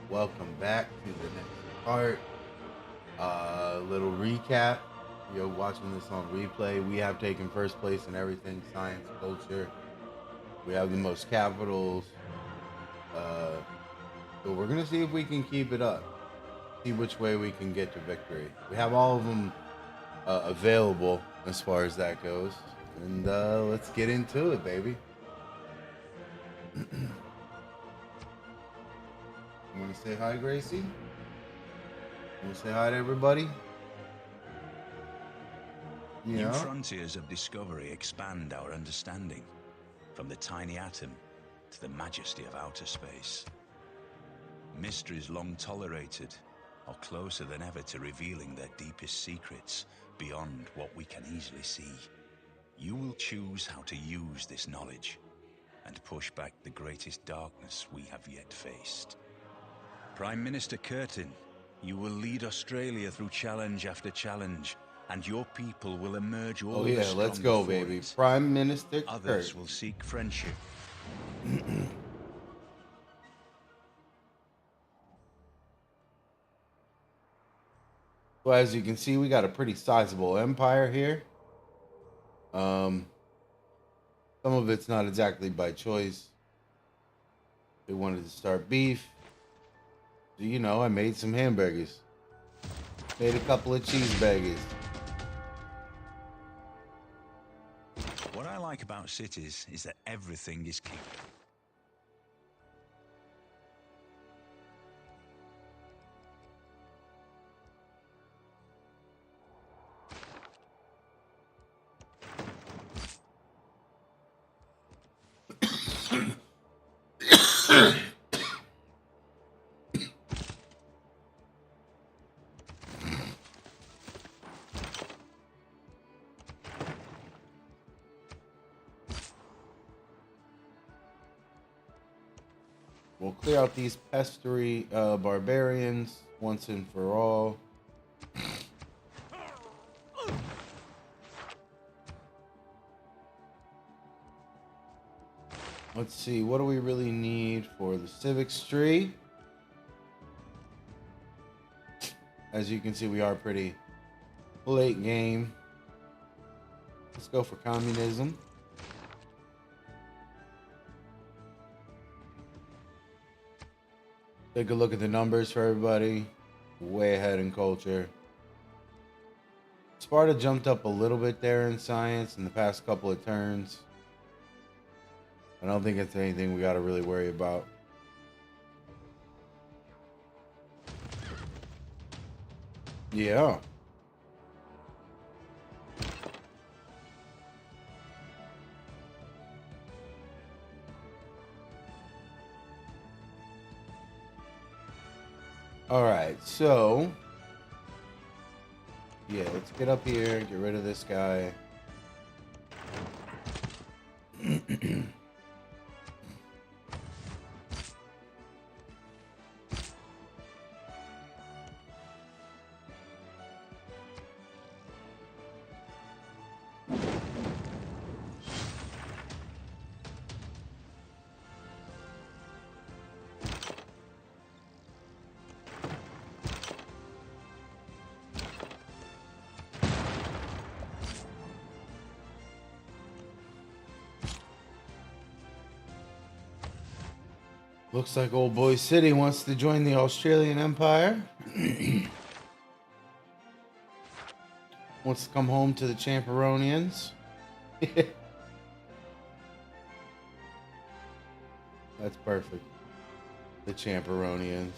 Welcome back to the next part. Little recap. You're watching this on replay. We have taken first place in everything science, culture. We have the most capitals. Uh, so we're gonna see if we can keep it up. See which way we can get to victory. We have all of them available as far as that goes, and let's get into it, baby. You want to say hi, Gracie? You want to say hi to everybody? New Yeah. frontiers of discovery expand our understanding, from the tiny atom to the majesty of outer space. Mysteries long tolerated are closer than ever to revealing their deepest secrets beyond what we can easily see. You will choose how to use this knowledge and push back the greatest darkness we have yet faced. Prime Minister Curtin, you will lead Australia through challenge after challenge, and your people will emerge all Oh the yeah, let's stronger go, for baby. it. Prime Minister Others Kurt. will seek friendship. Well, as you can see, we got a pretty sizable empire here. Um, some of it's not exactly by choice. They wanted to start beef. So, you know, I made some hamburgers. Made a couple of cheeseburgers. What I like about cities is that everything is kingdom. We'll clear out these pestery barbarians once and for all. Let's see, what do we really need for the civics tree? As you can see, we are pretty late game. Let's go for communism. Take a look at the numbers for everybody. Way ahead in culture. Sparta jumped up a little bit there in science in the past couple of turns. I don't think it's anything we got to really worry about. Yeah. All right, so yeah, let's get up here, get rid of this guy. Looks like Old Boy City wants to join the Australian Empire. Wants to come home to the Champeronians. That's perfect. The Champeronians.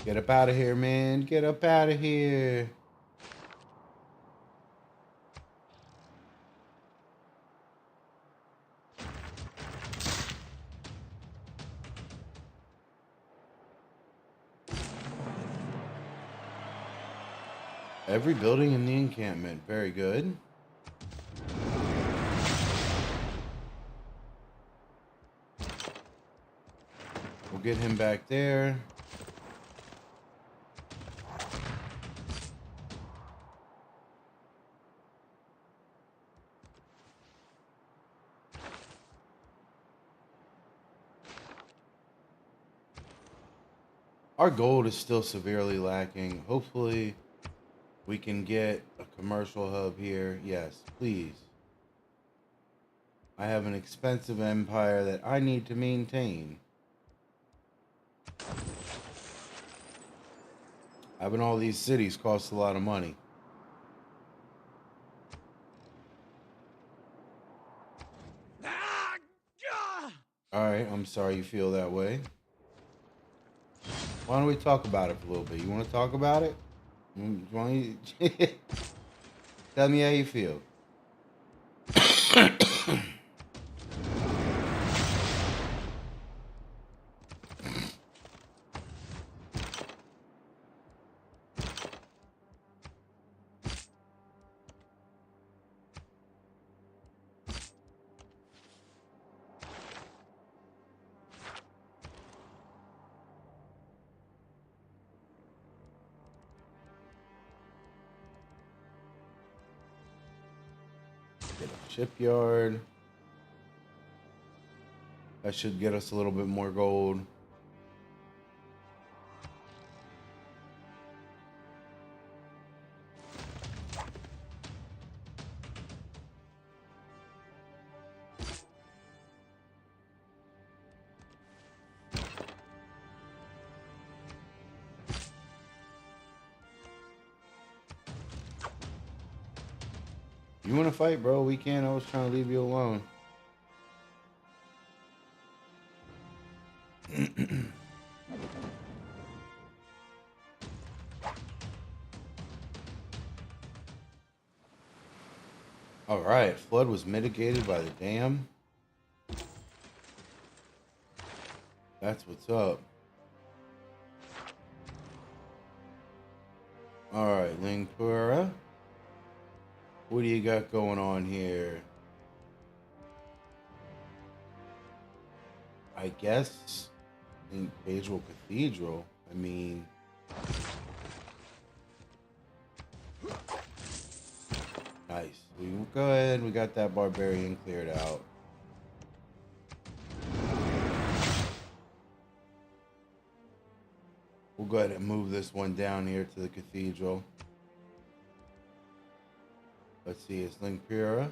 Get up out of here, man. Get up out of here. Every building in the encampment. Very good. We'll get him back there. Our gold is still severely lacking. Hopefully, we can get a commercial hub here. Yes, please. I have an expensive empire that I need to maintain. Having all these cities costs a lot of money. Alright, I'm sorry you feel that way. Why don't we talk about it for a little bit? You want to talk about it? Tell me how you feel. Get a shipyard. That should get us a little bit more gold. You want to fight, bro? We can. I was trying to leave you alone. All right. Flood was mitigated by the dam. That's what's up. All right, Lingpura. What do you got going on here? I guess in Cathedral. I mean, nice. We go ahead. We got that barbarian cleared out. We'll go ahead and move this one down here to the cathedral. Let's see. It's Lingpura.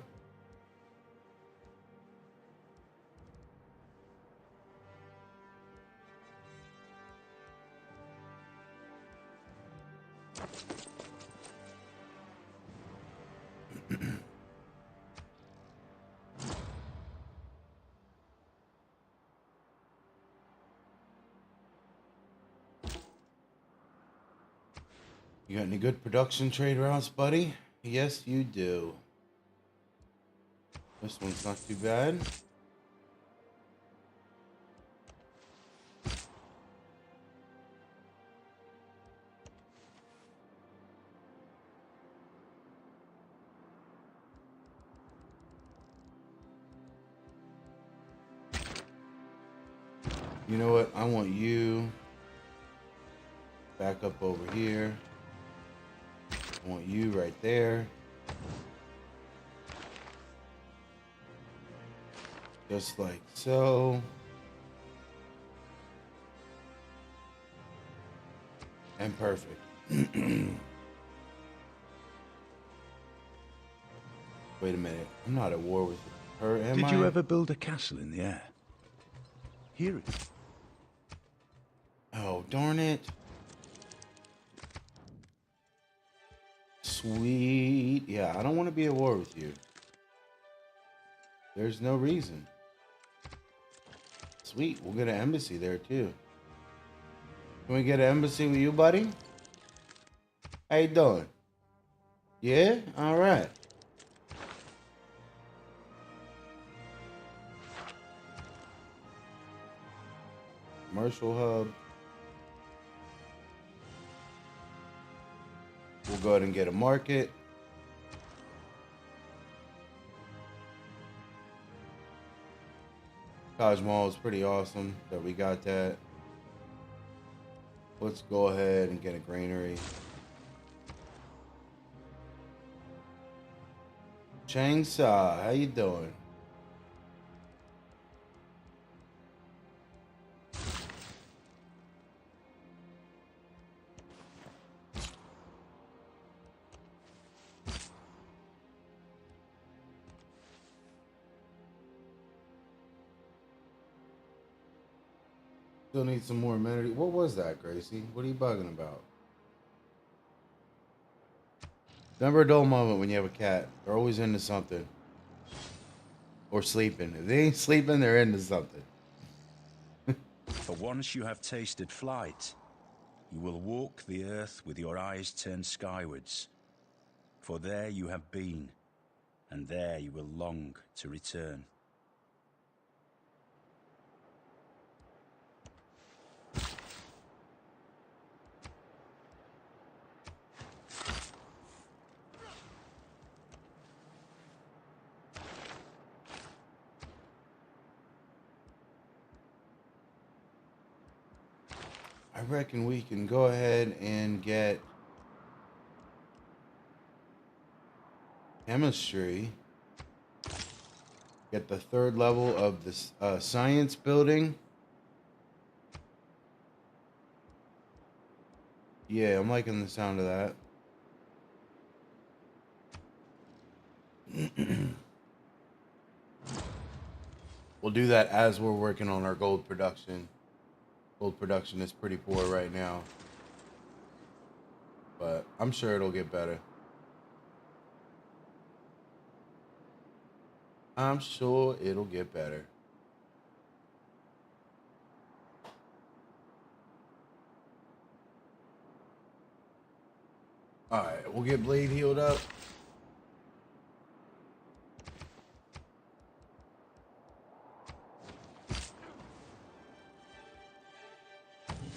You got any good production trade routes, buddy? Yes, you do. This one's not too bad. You know what? I want you back up over here. I want you right there. Just like so. And perfect. Wait a minute. I'm not at war with her, am I? Did you ever build a castle in the air? Hear it. Oh, darn it. Sweet. Yeah, I don't want to be at war with you. There's no reason. Sweet. We'll get an embassy there, too. Can we get an embassy with you, buddy? How you doing? Yeah? All right. Commercial hub. We'll go ahead and get a market. Taj Mahal is pretty awesome that we got that. Let's go ahead and get a granary. Chang Sa, how you doing? Still need some more amenity. What was that, Gracie? What are you bugging about? Never a dull moment when you have a cat. They're always into something. Or sleeping. If they ain't sleeping, they're into something. For once you have tasted flight, you will walk the earth with your eyes turned skywards. For there you have been, and there you will long to return. I reckon we can go ahead and get chemistry. Get the third level of this science building. Yeah, I'm liking the sound of that. We'll do that as we're working on our gold production. Gold production is pretty poor right now, but I'm sure it'll get better. I'm sure it'll get better. Alright, we'll get Blade healed up.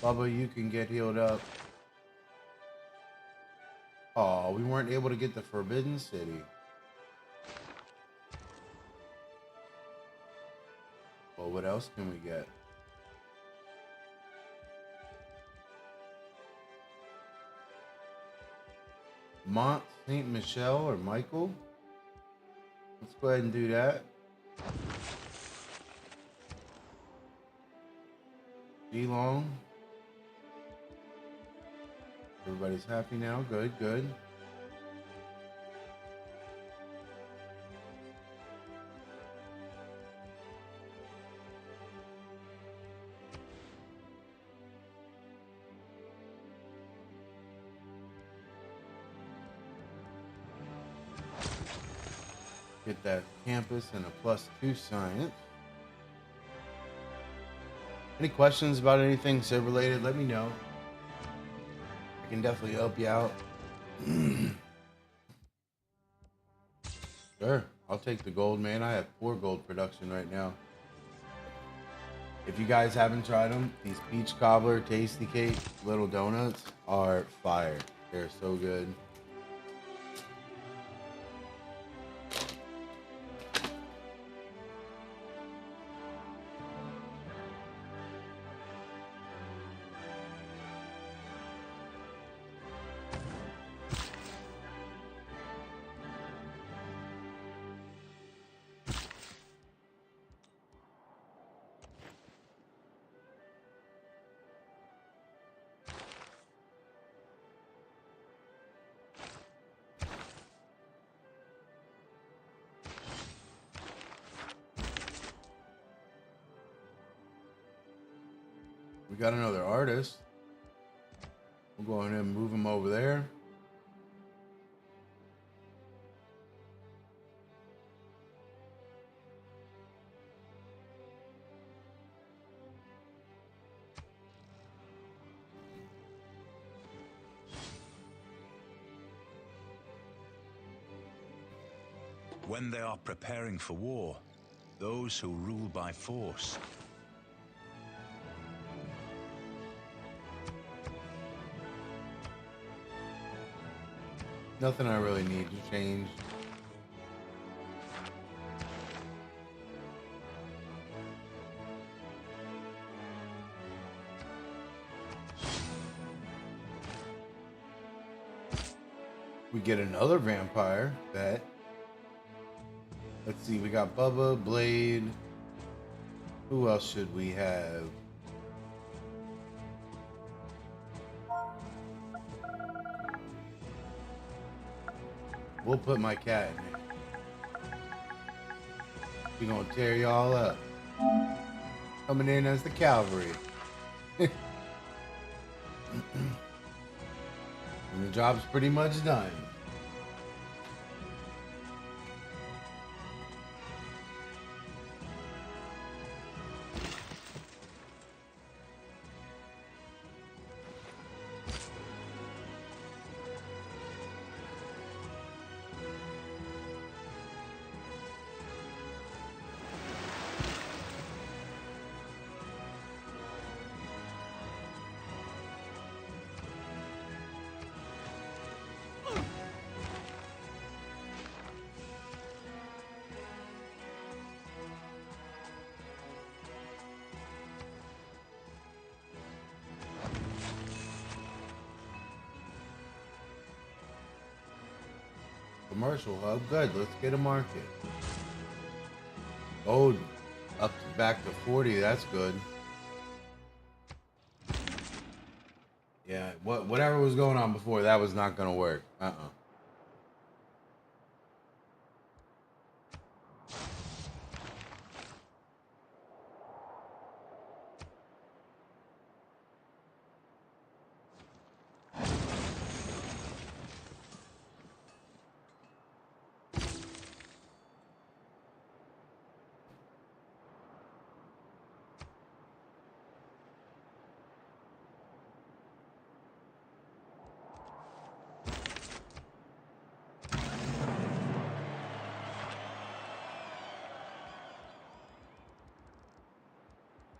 Bubba, you can get healed up. Oh, we weren't able to get the Forbidden City. Well, what else can we get? Mont Saint Michel or Michael? Let's go ahead and do that. Geelong. Everybody's happy now. Good, good. Get that campus and a +2 science. Any questions about anything Civ related, let me know. I can definitely help you out. Sure, I'll take the gold, man. I have poor gold production right now. If you guys haven't tried them, these peach cobbler tasty cake little donuts are fire. They're so good. We got another artist. We'll go ahead and move him over there. When they are preparing for war, those who rule by force Nothing I really need to change. We get another vampire. Bet. Let's see. We got Bubba, Blade. Who else should we have? We'll put my cat in here. We're gonna tear y'all up. Coming in as the cavalry. And the job's pretty much done. Commercial hub, good. Let's get a market. Oh, up to back to 40. That's good. Yeah, whatever was going on before, that was not gonna work.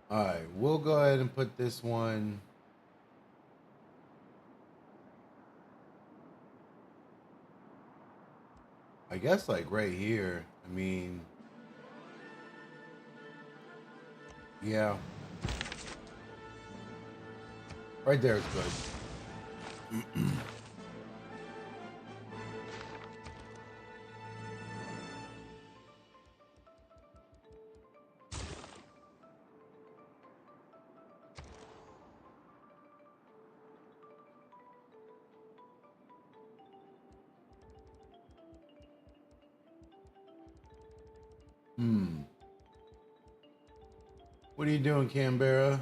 All right, we'll go ahead and put this one. I guess like right here. I mean, yeah, right there is good. What are you doing, Canberra?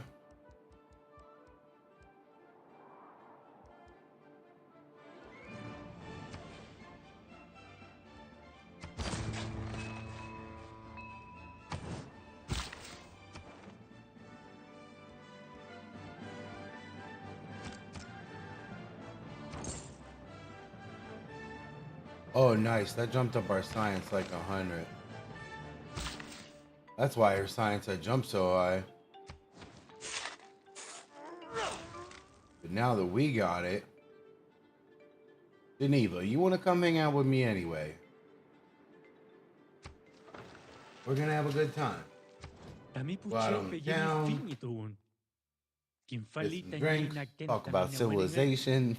Oh, nice. That jumped up our science like 100. That's why her science had jumped so high. But now that we got it, Geneva, you want to come hang out with me anyway? We're gonna have a good time. Go out on the town, get some drinks, talk about civilization.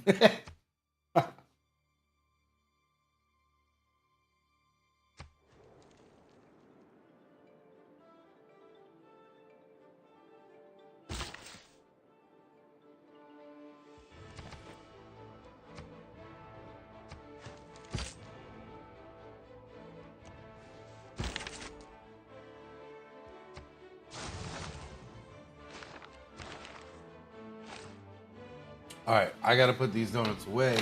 All right, I gotta put these donuts away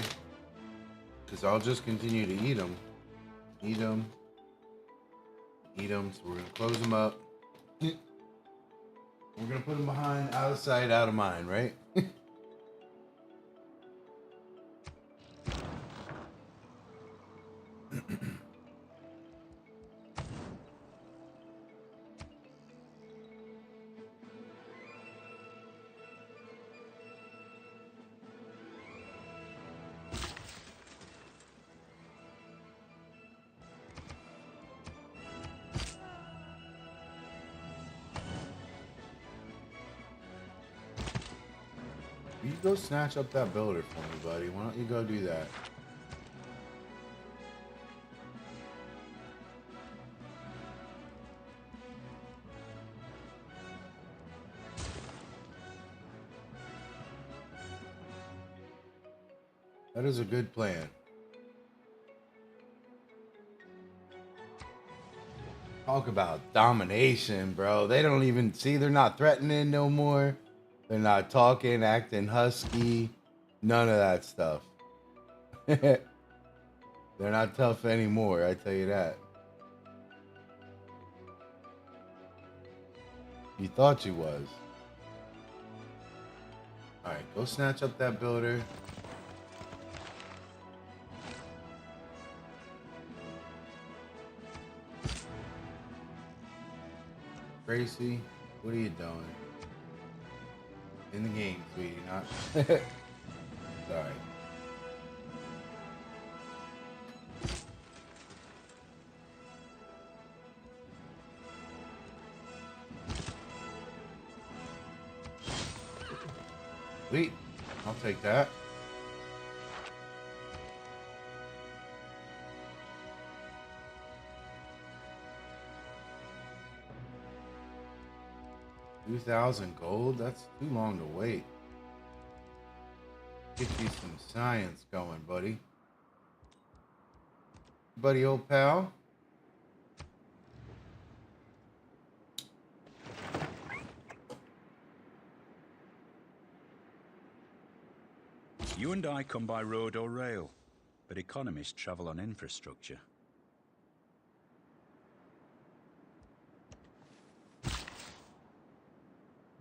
because I'll just continue to eat them. Eat them. Eat them. So we're gonna close them up. We're gonna put them behind, out of sight, out of mind, right? you go snatch up that builder for me, buddy? Why don't you go do that? That is a good plan. Talk about domination, bro. They don't even see, they're not threatening no more. They're not talking, acting husky. None of that stuff. They're not tough anymore, I tell you that. You thought you was. Alright, go snatch up that builder. Tracy, what are you doing? In the game, sweetie, not. Sorry. Sweet. I'll take that. $2,000 gold? That's too long to wait. Get you some science going, buddy. Buddy, old pal. You and I come by road or rail, but economists travel on infrastructure.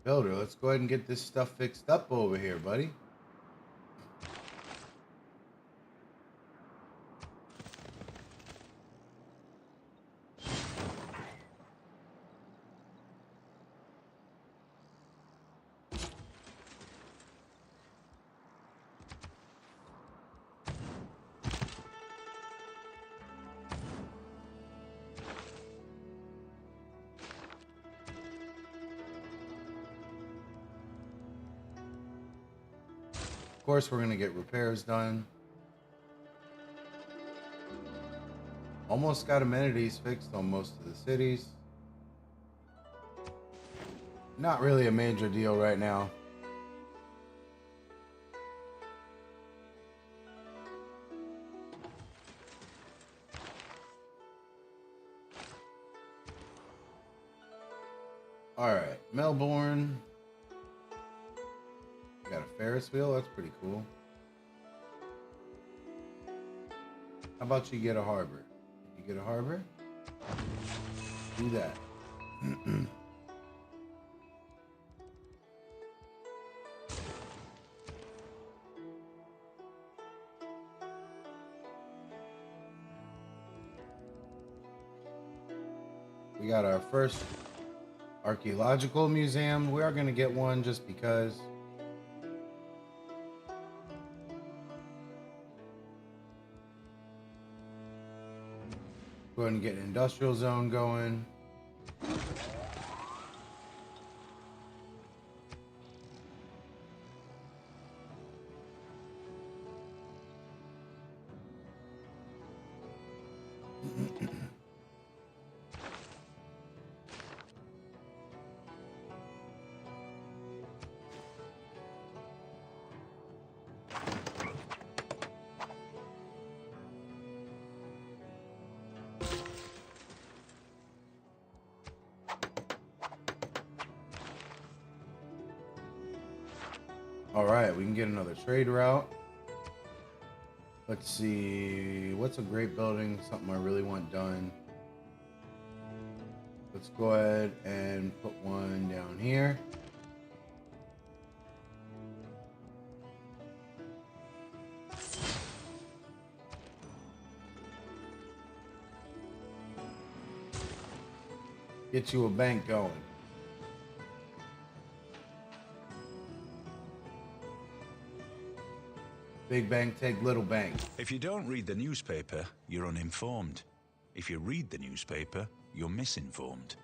Builder, let's go ahead and get this stuff fixed up over here, buddy. Of course, we're going to get repairs done. Almost got amenities fixed on most of the cities. Not really a major deal right now. Alright, Melbourne. Got a Ferris wheel, that's pretty cool. How about you get a harbor? You get a harbor? Do that. We got our first archaeological museum. We are going to get one just because. Go ahead and get an industrial zone going. All right, we can get another trade route. Let's see, what's a great building? Something I really want done. Let's go ahead and put one down here. Get you a bank going. Big bank, take little bank. If you don't read the newspaper, you're uninformed. If you read the newspaper, you're misinformed.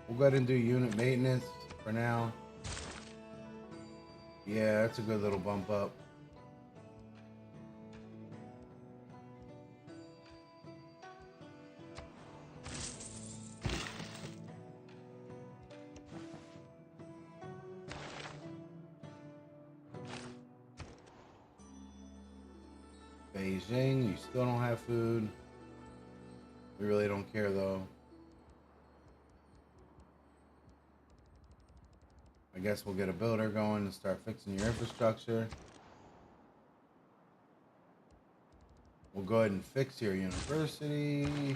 We'll go ahead and do unit maintenance for now. Yeah, that's a good little bump up. Beijing, you still don't have food. We really don't care though. I guess we'll get a builder going and start fixing your infrastructure. We'll go ahead and fix your university.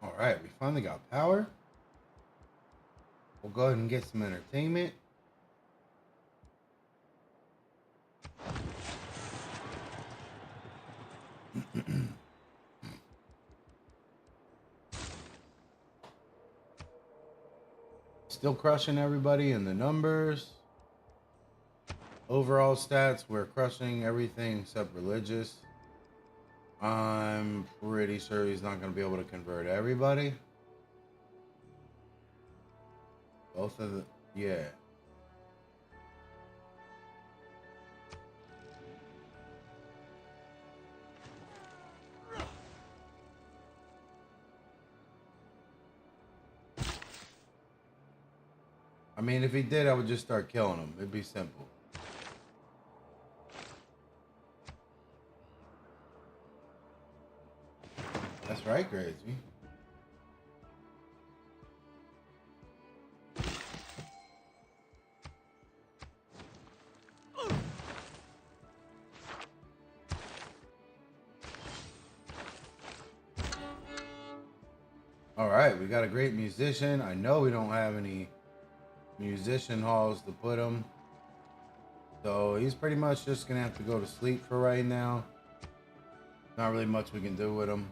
All right, we finally got power. We'll go ahead and get some entertainment. Still crushing everybody in the numbers. Overall stats, we're crushing everything except religious. I'm pretty sure he's not going to be able to convert everybody. Both of the, yeah. I mean, if he did, I would just start killing him. It'd be simple. That's right, Crazy. All right, we got a great musician. I know we don't have any musician halls to put him. So he's pretty much just going to have to go to sleep for right now. Not really much we can do with him.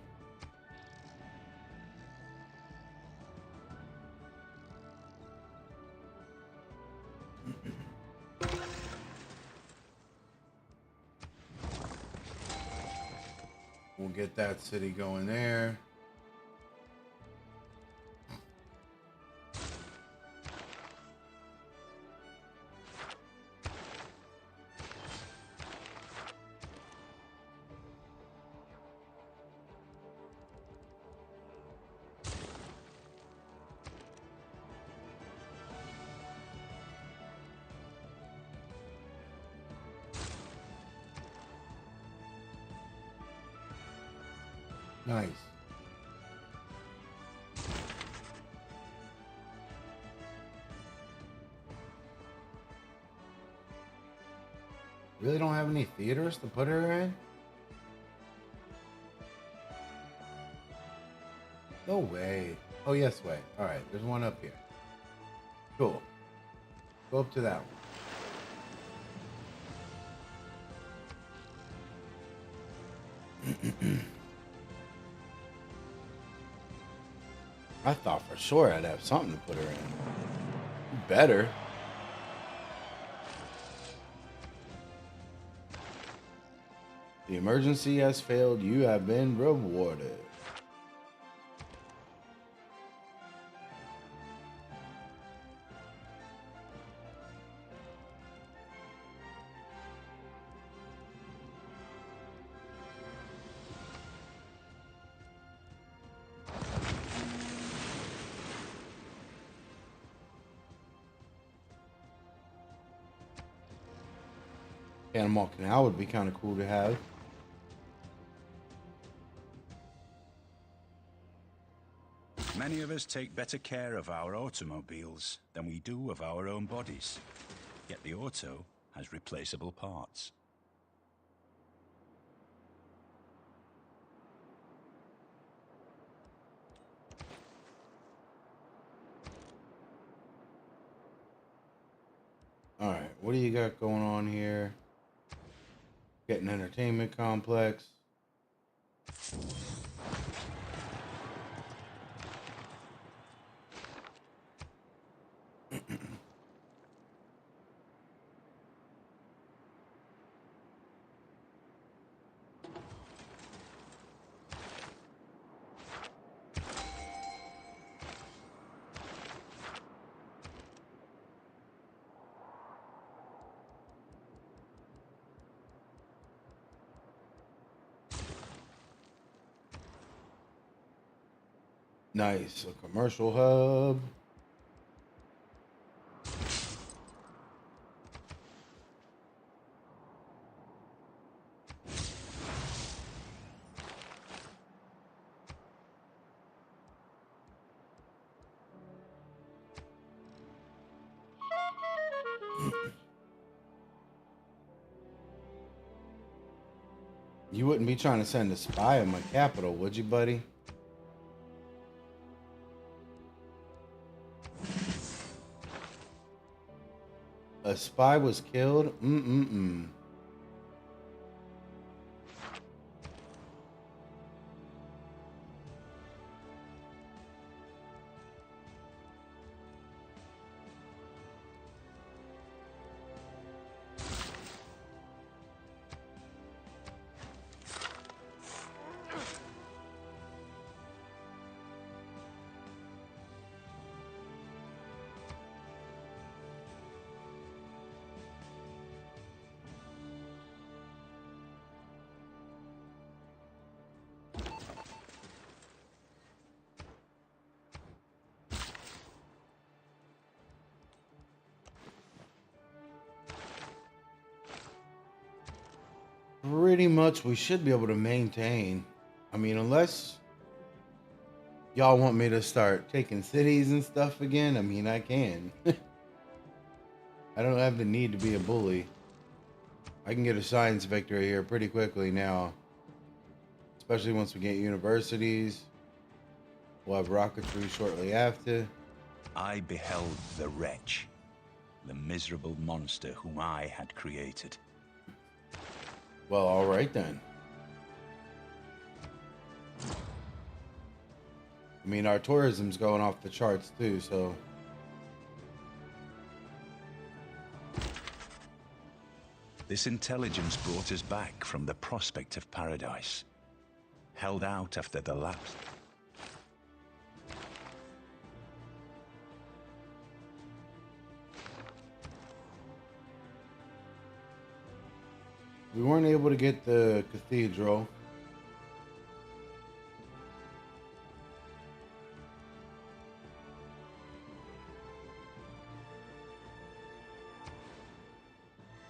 We'll get that city going there. Nice. Really don't have any theaters to put her in? No way. Oh, yes, way. All right, there's one up here. Cool. Go up to that one. I thought for sure I'd have something to put her in. Better. The emergency has failed. You have been rewarded. Panama Canal would be kind of cool to have. Many of us take better care of our automobiles than we do of our own bodies. Yet the auto has replaceable parts. All right, what do you got going on here? Getting entertainment complex. Nice, a commercial hub. You wouldn't be trying to send a spy in my capital, would you, buddy? A spy was killed? Mm-mm-mm. Pretty much we should be able to maintain. I mean, unless y'all want me to start taking cities and stuff again, I mean, I can. I don't have the need to be a bully. I can get a science victory here pretty quickly now. Especially once we get universities. We'll have rocketry shortly after. I beheld the wretch, the miserable monster whom I had created. Well, all right then. I mean, our tourism's going off the charts too, so... This intelligence brought us back from the prospect of paradise, held out after the lapse. We weren't able to get the cathedral.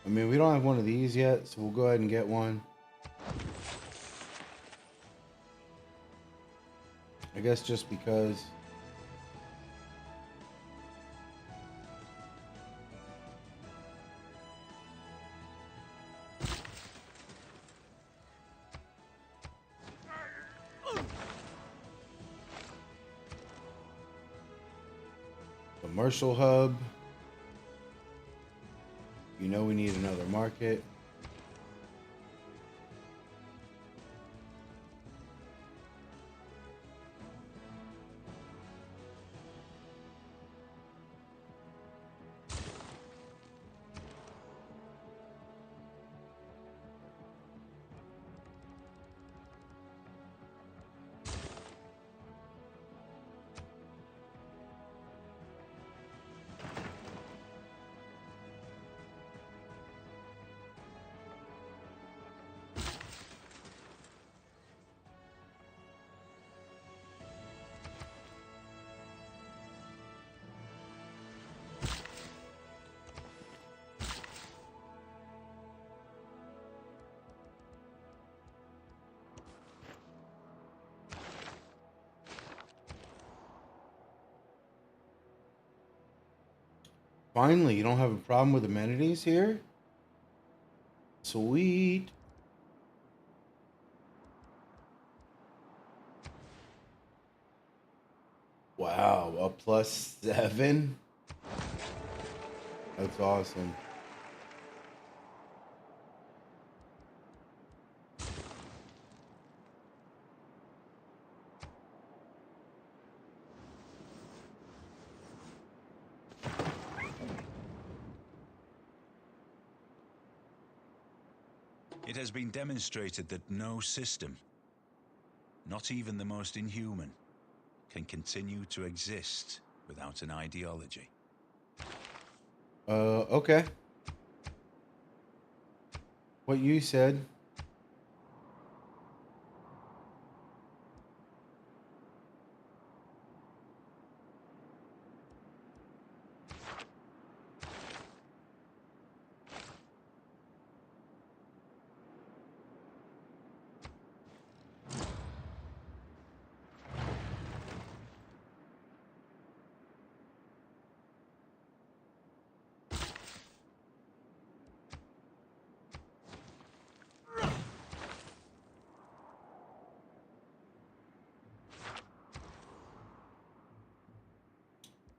I mean, we don't have one of these yet, so we'll go ahead and get one. I guess just because. Commercial hub. You know we need another market. Finally, you don't have a problem with amenities here? Sweet. Wow, a +7? That's awesome. It has been demonstrated that no system, not even the most inhuman, can continue to exist without an ideology. Okay. What you said.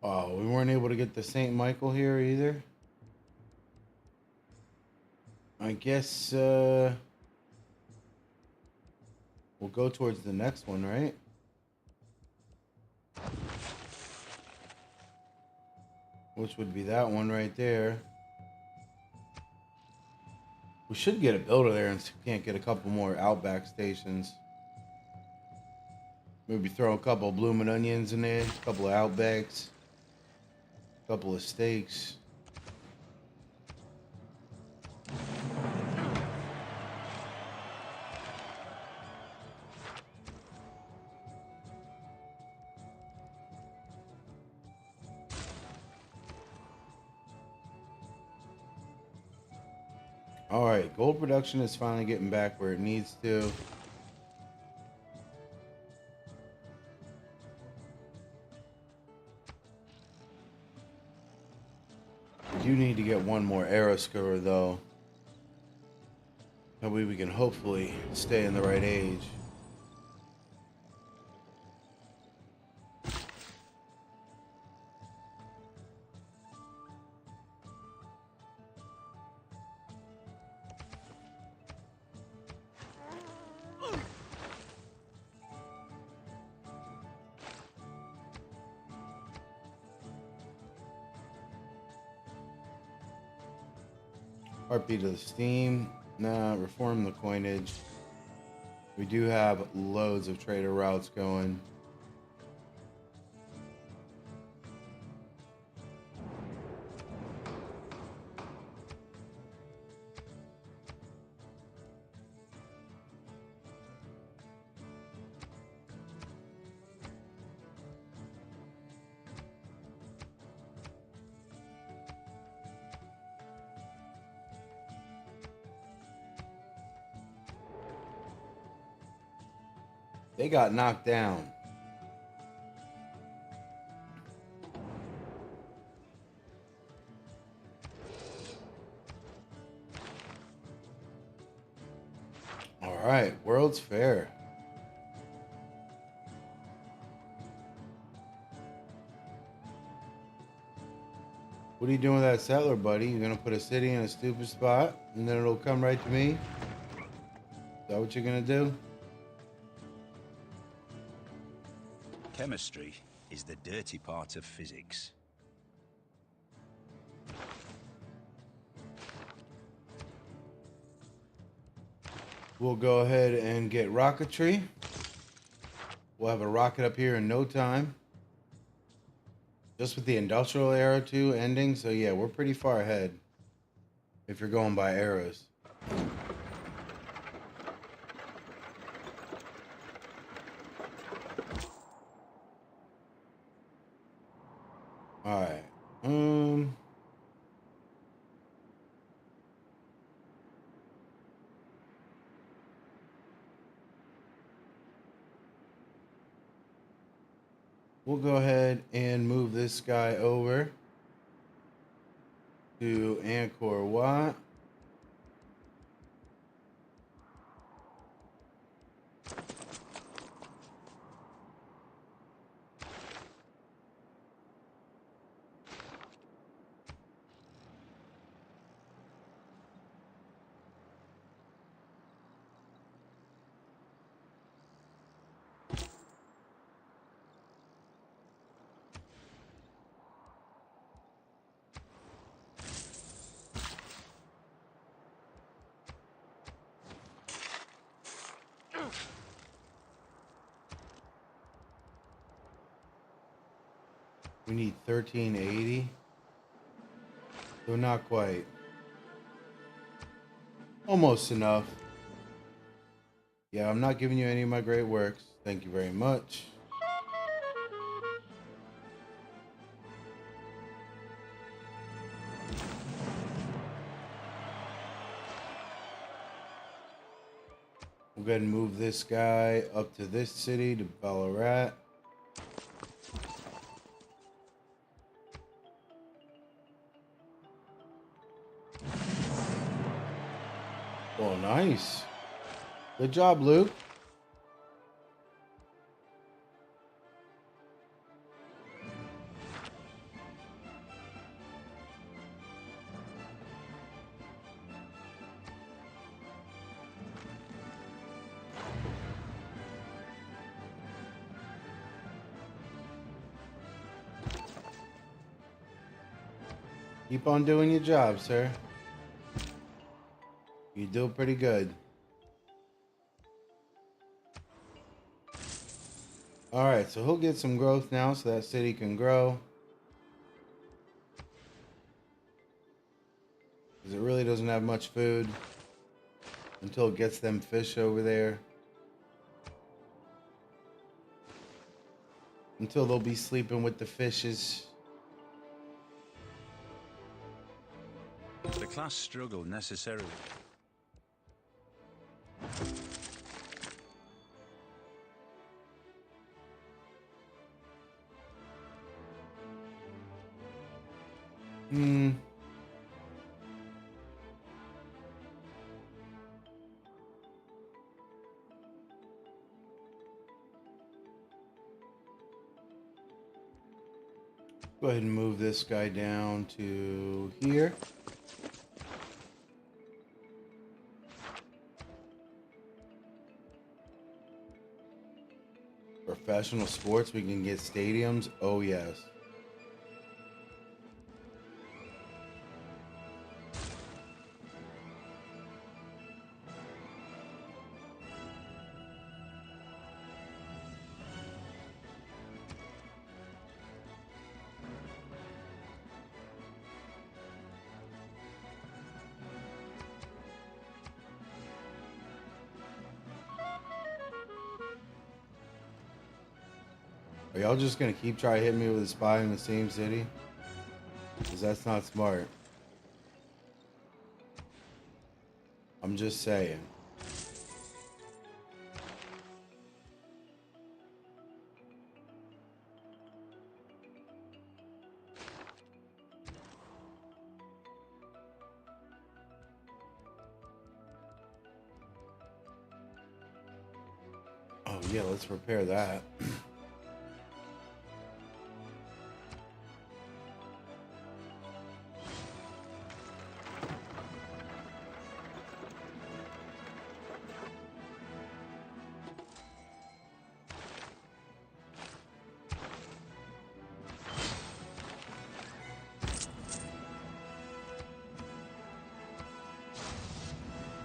Oh, we weren't able to get the St. Michael here either. I guess we'll go towards the next one, right? Which would be that one right there. We should get a builder there and can't get a couple more Outback stations. Maybe throw a couple of bloomin' onions in there, a couple of Outbacks, a couple of steaks. All right, gold production is finally getting back where it needs to. We do need to get one more arrow scorer though. That way we can hopefully stay in the right age. Heartbeat of the steam. Nah, reform the coinage. We do have loads of trader routes going. They got knocked down. All right, World's Fair. What are you doing with that settler, buddy? You're gonna put a city in a stupid spot, and then it'll come right to me? Is that what you're gonna do? Chemistry is the dirty part of physics. We'll go ahead and get rocketry. We'll have a rocket up here in no time. Just with the industrial era too ending, so yeah, we're pretty far ahead if you're going by arrows. All right. We'll go ahead and move this guy over to Angkor Wat. We need 1380. So not quite. Almost enough. Yeah, I'm not giving you any of my great works. Thank you very much. We'll go ahead and move this guy up to this city, to Ballarat. Oh, nice. Good job, Luke. Keep on doing your job, sir. You do pretty good. Alright, so he'll get some growth now so that city can grow. Because it really doesn't have much food until it gets them fish over there. Until they'll be sleeping with the fishes. The class struggle necessarily. Go ahead and move this guy down to here. Professional sports, we can get stadiums. Oh, yes. Are y'all just gonna keep trying to hit me with a spy in the same city? Because that's not smart. I'm just saying. Oh yeah, let's repair that.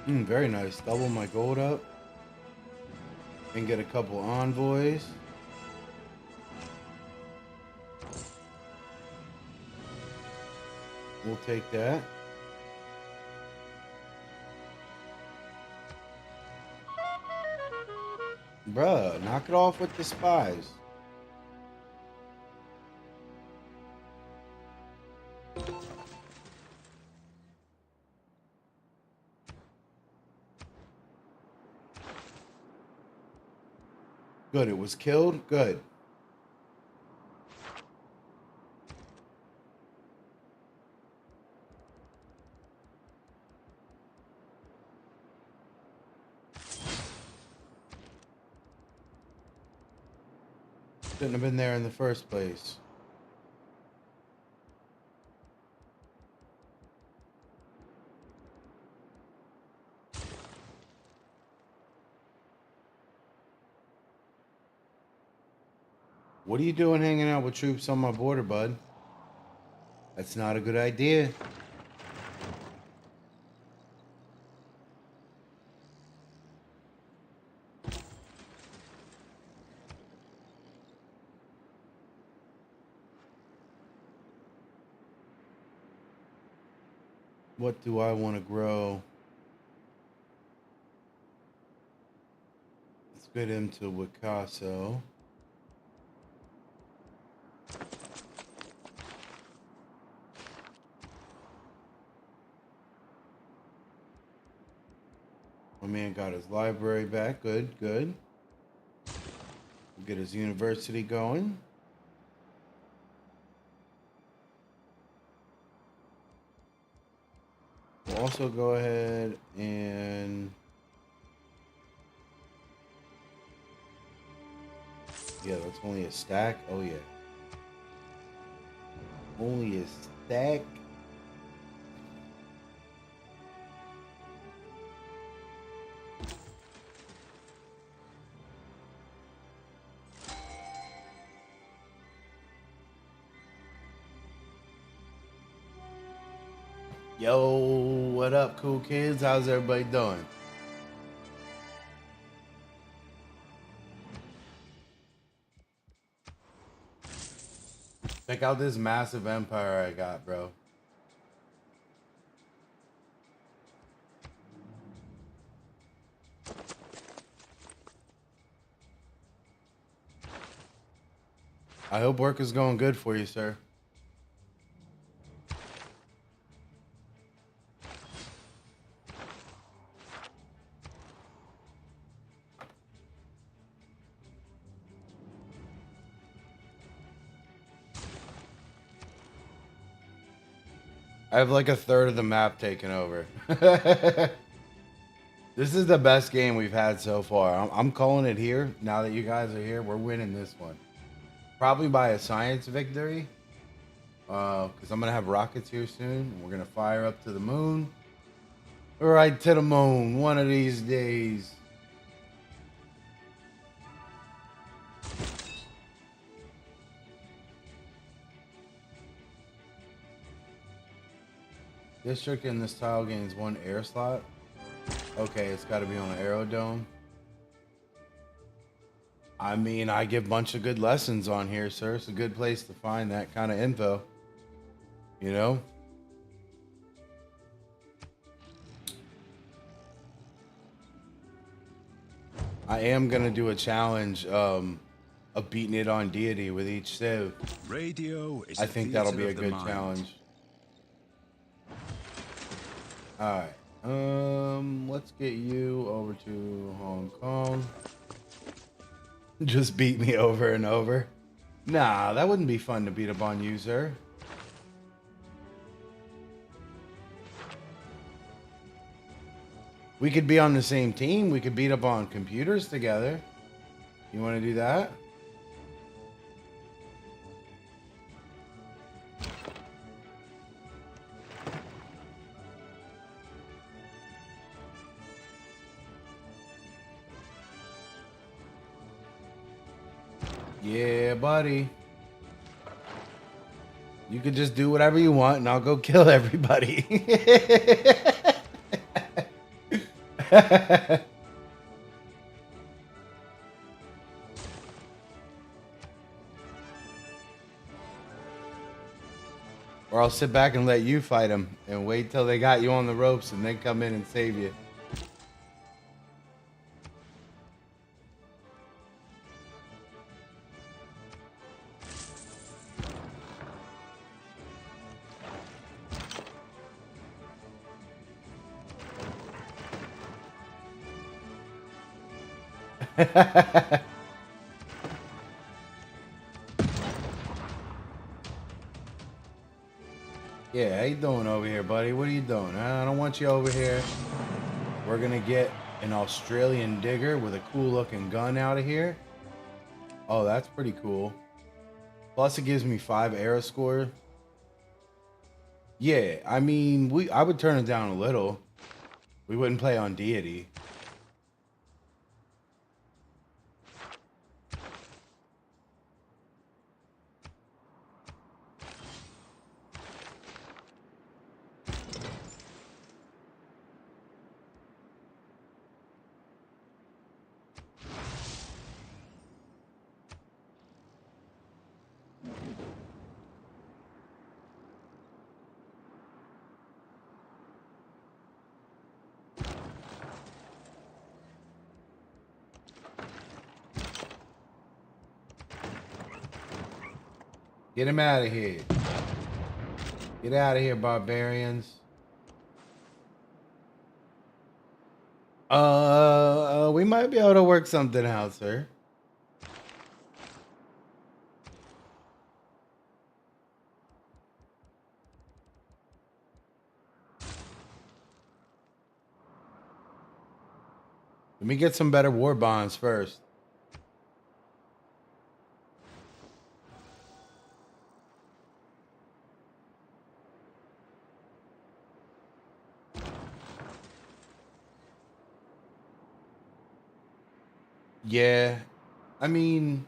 Very nice. Double my gold up. And get a couple envoys. We'll take that. Bruh, knock it off with the spies. Good, it was killed. Good. Shouldn't have been there in the first place. What are you doing hanging out with troops on my border, bud? That's not a good idea. What do I want to grow? Let's get into Picasso. My man got his library back. Good, good. We'll get his university going. We'll also go ahead and... Yeah, that's only a stack. Oh, yeah. Only a stack. Yo, what up, cool kids? How's everybody doing? Check out this massive empire I got, bro. I hope work is going good for you, sir. I have like a third of the map taken over. This is the best game we've had so far. I'm calling it here. Now that you guys are here, we're winning this one. Probably by a science victory. Because I'm going to have rockets here soon. We're going to fire up to the moon. Right to the moon one of these days. District in this tile gains 1 air slot. Okay, it's got to be on an aerodome. I mean, I give a bunch of good lessons on here, sir. It's a good place to find that kind of info. You know? I am going to do a challenge of beating it on Deity with each civ. Radio is I think that'll be a good mind. challenge. Alright. Let's get you over to Hong Kong. Just beat me over and over. Nah, that wouldn't be fun to beat up on you, sir. We could be on the same team. We could beat up on computers together. You want to do that? Yeah, buddy. You could just do whatever you want and I'll go kill everybody. Or I'll sit back and let you fight them and wait till they got you on the ropes and then come in and save you. Yeah, how you doing over here, buddy? What are you doing? I don't want you over here. We're gonna get an Australian digger with a cool looking gun out of here. Oh, that's pretty cool. Plus it gives me 5 arrow score. Yeah, I mean, I would turn it down a little. We wouldn't play on Deity. Get him out of here. Get out of here, barbarians. We might be able to work something out, sir. Let me get some better war bonds first. Yeah, I mean,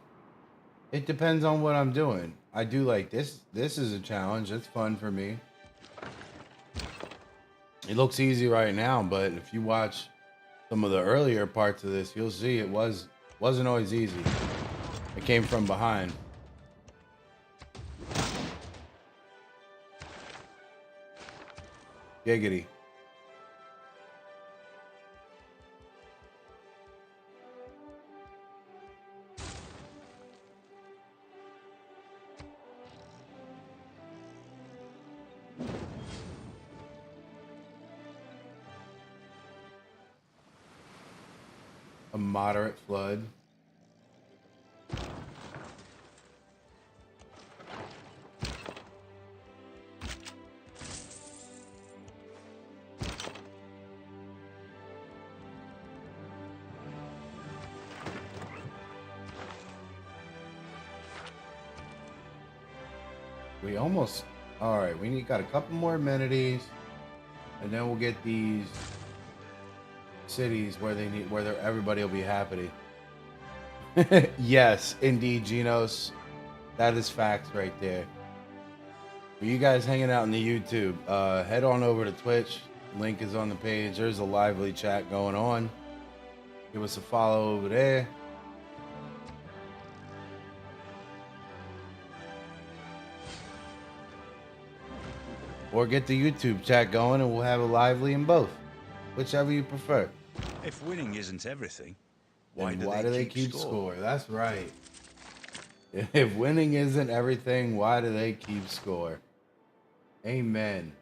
it depends on what I'm doing. I do like this. This is a challenge. It's fun for me. It looks easy right now, but if you watch some of the earlier parts of this, you'll see it wasn't always easy. It came from behind. Giggity. A moderate flood. We almost, all right, got a couple more amenities, and then we'll get these cities where everybody will be happy. Yes, indeed, Genos. That is facts right there. For you guys hanging out in the YouTube, head on over to Twitch. Link is on the page. There's a lively chat going on. Give us a follow over there. Or get the YouTube chat going and we'll have a lively in both. Whichever you prefer. If winning isn't everything, why do they keep score? That's right. If winning isn't everything, why do they keep score? Amen.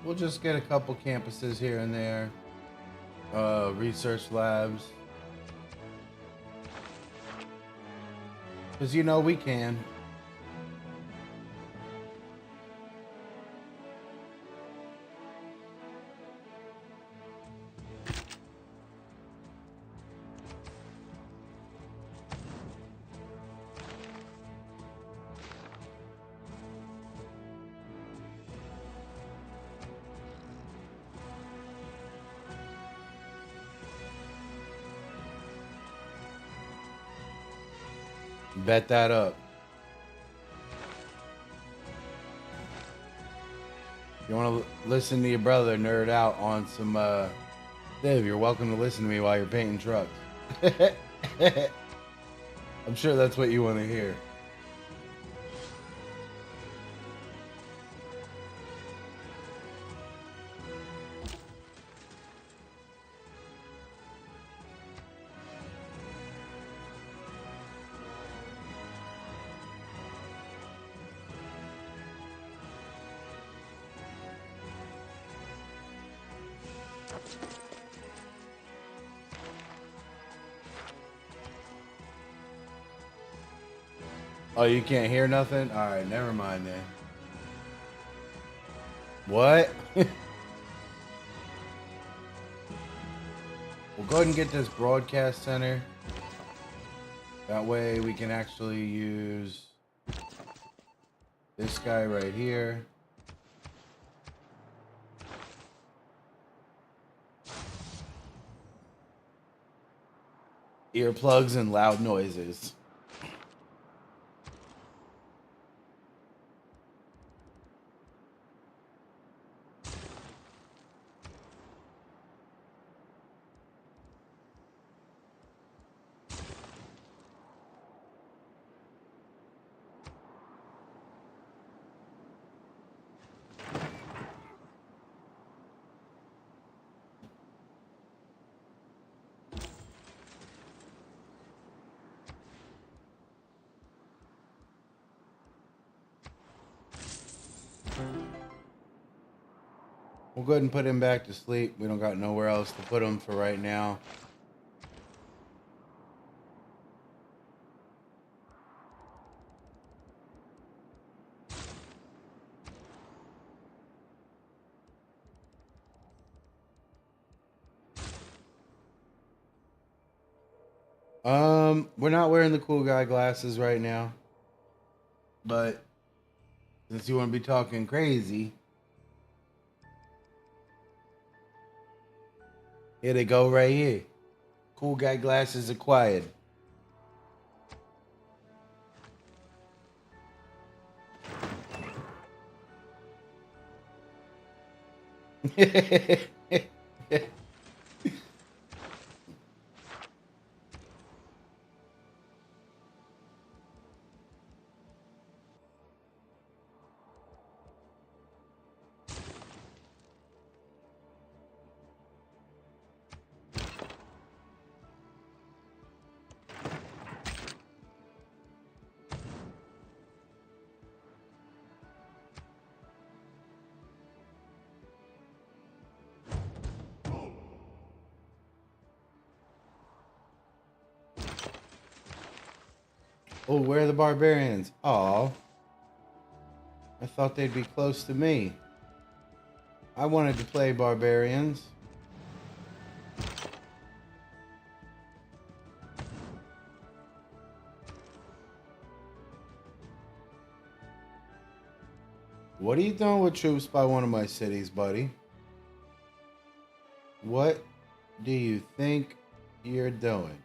We'll just get a couple campuses here and there. Research labs. Because you know we can. Bet that up. You want to listen to your brother nerd out on some, Dave, you're welcome to listen to me while you're painting trucks. I'm sure that's what you want to hear. Oh, you can't hear nothing? Alright, never mind then. What? We'll go ahead and get this broadcast center. That way we can actually use This guy right here. Earplugs and loud noises. We'll go ahead and put him back to sleep. We don't got nowhere else to put him for right now. We're not wearing the cool guy glasses right now. But since you want to be talking crazy, here they go right here. Cool guy glasses acquired. Oh, where are the barbarians? Aw. I thought they'd be close to me. I wanted to play barbarians. What are you doing with troops by one of my cities, buddy? What do you think you're doing?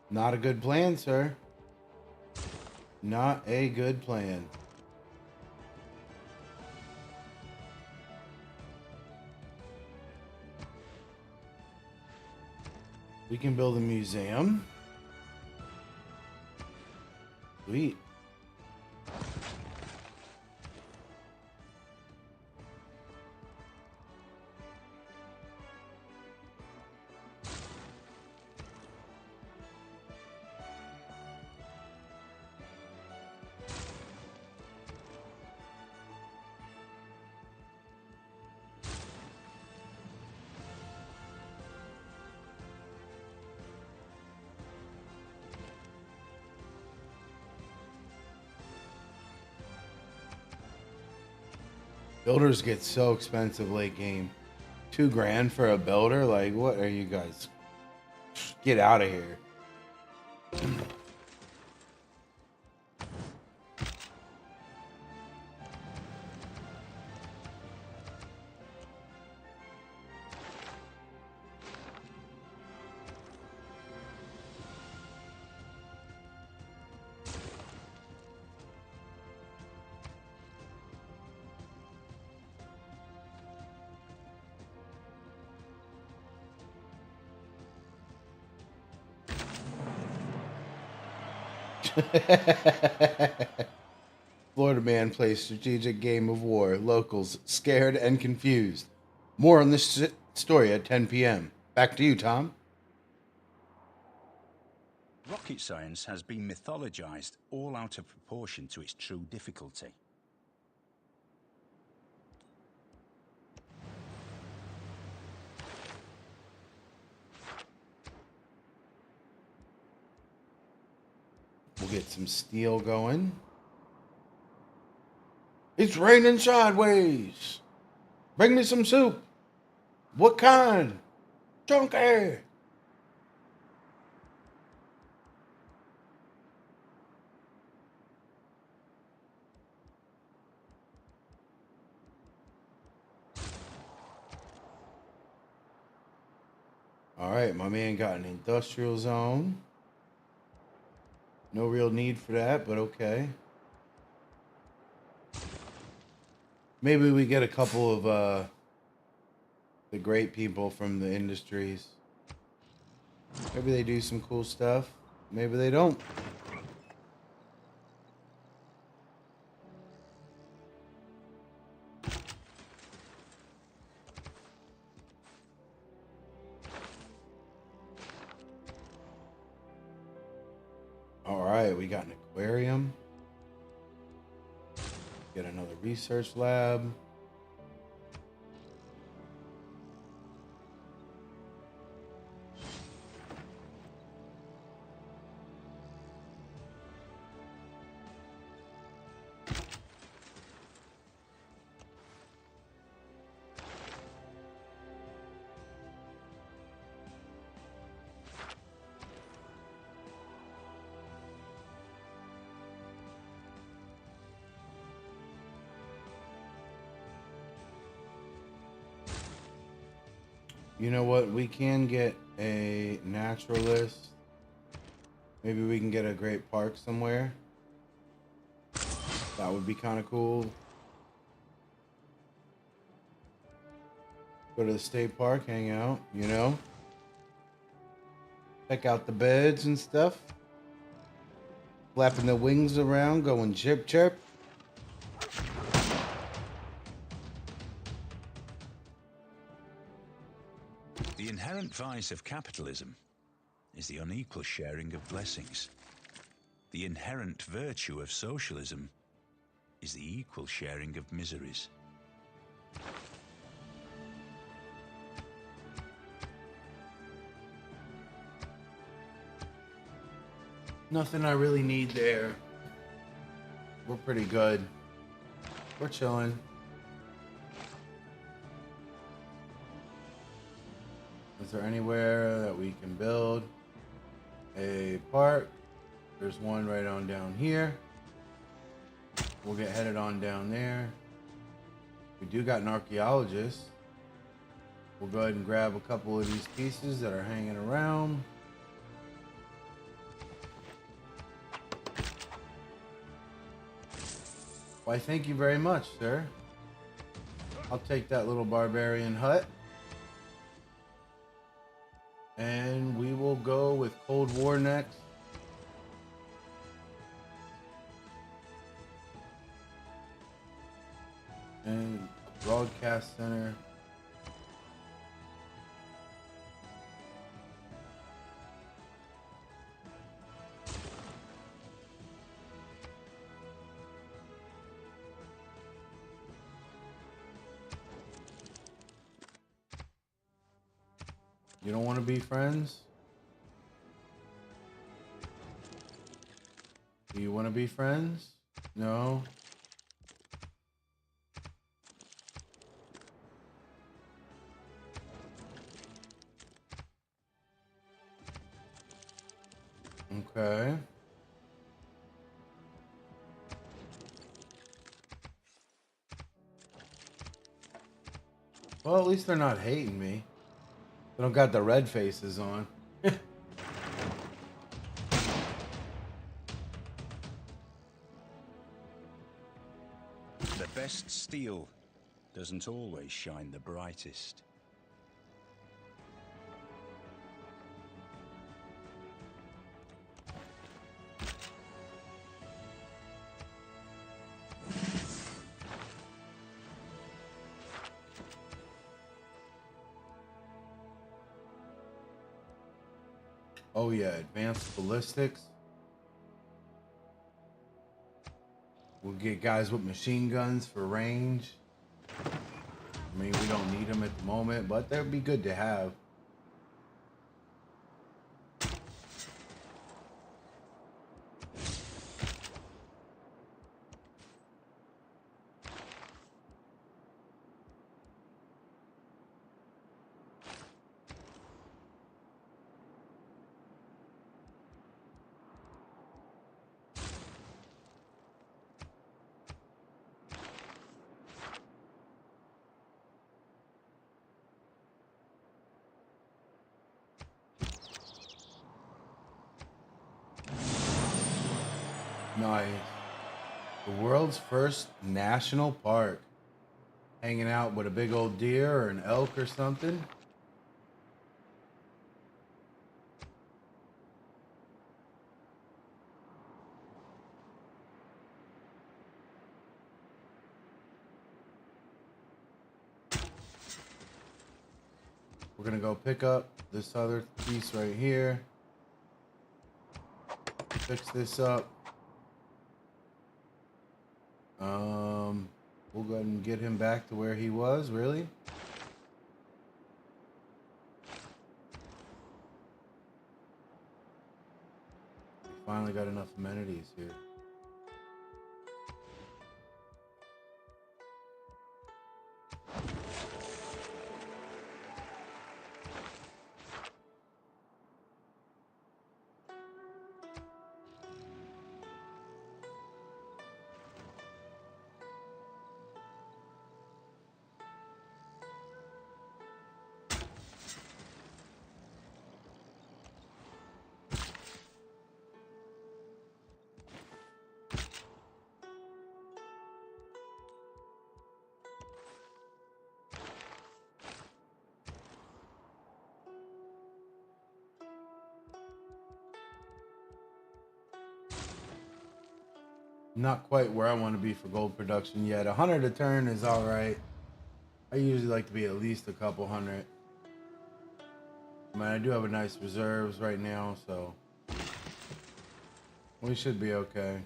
Not a good plan, sir. Not a good plan. We can build a museum. Sweet. Builders get so expensive late game. $2,000 for a builder? Like, what are you guys? Get out of here. Florida man plays strategic game of war. Locals scared and confused. More on this story at 10 p.m. Back to you, Tom. Rocket science has been mythologized all out of proportion to its true difficulty. We'll get some steel going. It's raining sideways. Bring me some soup. What kind? Chunky. All right, my man got an industrial zone. No real need for that, but okay. Maybe we get a couple of the great people from the industries. Maybe they do some cool stuff. Maybe they don't. All right, we got an aquarium. Get another research lab. You know what? We can get a naturalist. Maybe we can get a great park somewhere. That would be kind of cool. Go to the state park, hang out, you know? Check out the beds and stuff. Flapping the wings around, going chirp chirp. The inherent vice of capitalism is the unequal sharing of blessings. The inherent virtue of socialism is the equal sharing of miseries. Nothing I really need there. We're pretty good. We're chilling. Is there anywhere that we can build a park? There's one right on down here. We'll get headed on down there. We do got an archaeologist. We'll go ahead and grab a couple of these pieces that are hanging around. Why, thank you very much, sir. I'll take that little barbarian hut. And we will go with Cold War next. And Broadcast Center. You don't want to be friends? Do you want to be friends? No? Okay. Well, at least they're not hating me. They don't got the red faces on. The best steel doesn't always shine the brightest. Oh yeah, advanced ballistics. We'll get guys with machine guns for range. I mean, we don't need them at the moment, but they'd be good to have. Nice. The world's first national park. Hanging out with a big old deer or an elk or something. We're gonna go pick up this other piece right here. Fix this up. We'll go ahead and get him back to where he was, really. We finally got enough amenities here. Not quite where I want to be for gold production yet. 100 a turn is all right. I usually like to be at least a couple hundred. I mean, I do have a nice reserves right now, so we should be okay.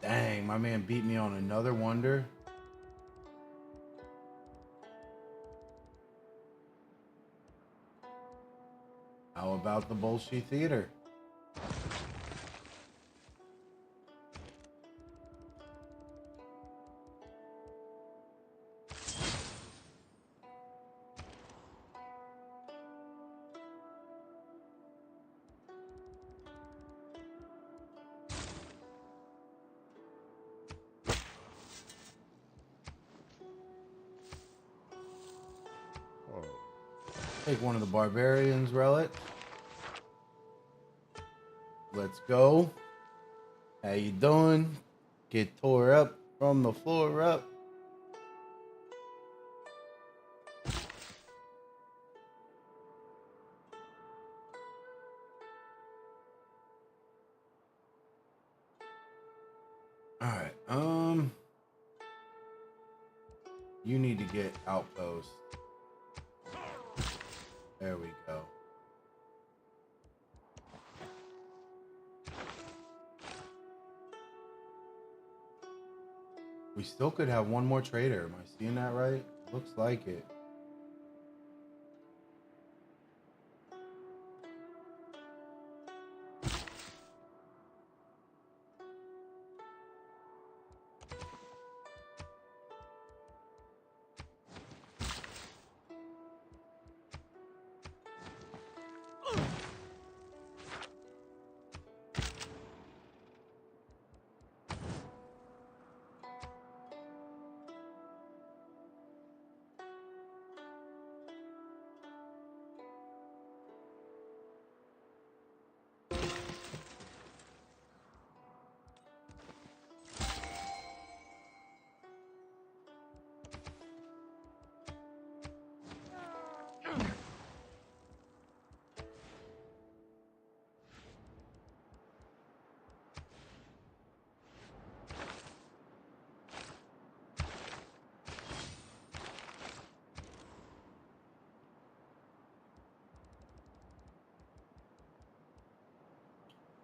Dang, my man beat me on another wonder. How about the Bolshoi Theater? Take one of the barbarians relics. Let's go. How you doing? Get tore up from the floor up. All right. You need to get outpost. There we go. We still could have one more trader. Am I seeing that right? Looks like it.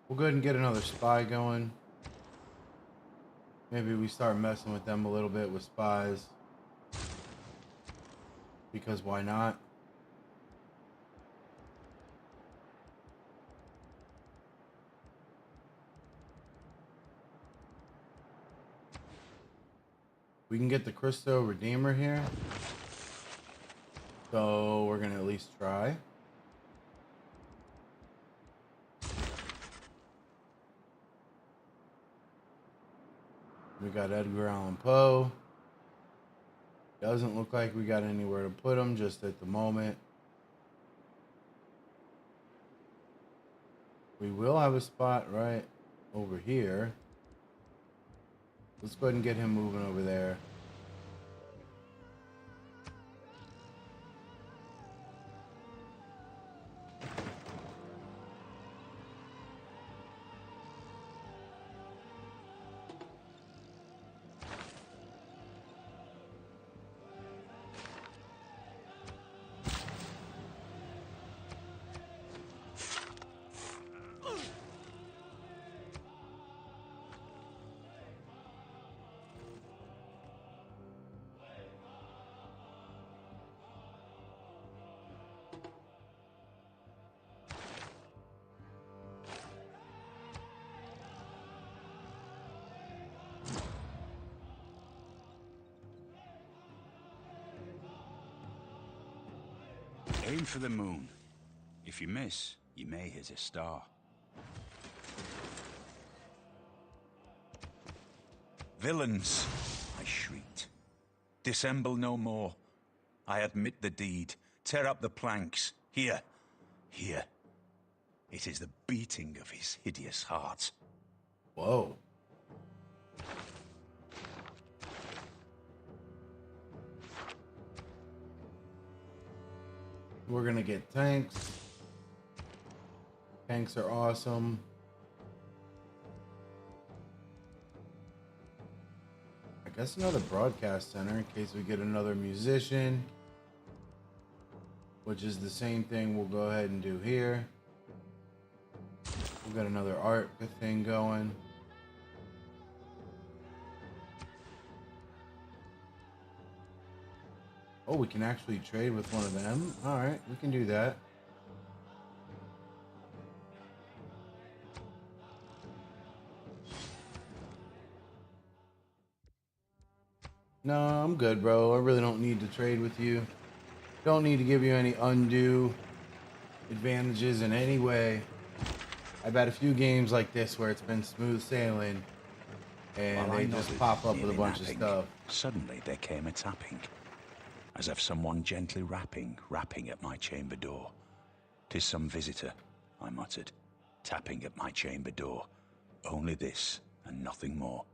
We'll go ahead and get another spy going. Maybe we start messing with them a little bit with spies. Because why not? We can get the Crystal Redeemer here. So we're going to at least try. We got Edgar Allan Poe. Doesn't look like we got anywhere to put him just at the moment. We will have a spot right over here. Let's go ahead and get him moving over there. Aim for the moon. If you miss, you may hit a star. Villains, I shrieked. Dissemble no more. I admit the deed. Tear up the planks. Here. Here. It is the beating of his hideous heart. Whoa. We're gonna get tanks. Tanks are awesome. I guess another broadcast center in case we get another musician, which is the same thing we'll go ahead and do here. We've got another art thing going. Oh, we can actually trade with one of them. All right, we can do that. No, I'm good, bro. I really don't need to trade with you. Don't need to give you any undue advantages in any way. I've had a few games like this where it's been smooth sailing and While they I just nodded, pop up with a nearly bunch of napping, stuff. Suddenly there came a tapping, as of someone gently rapping at my chamber door. "'Tis some visitor," I muttered, tapping at my chamber door. Only this, and nothing more.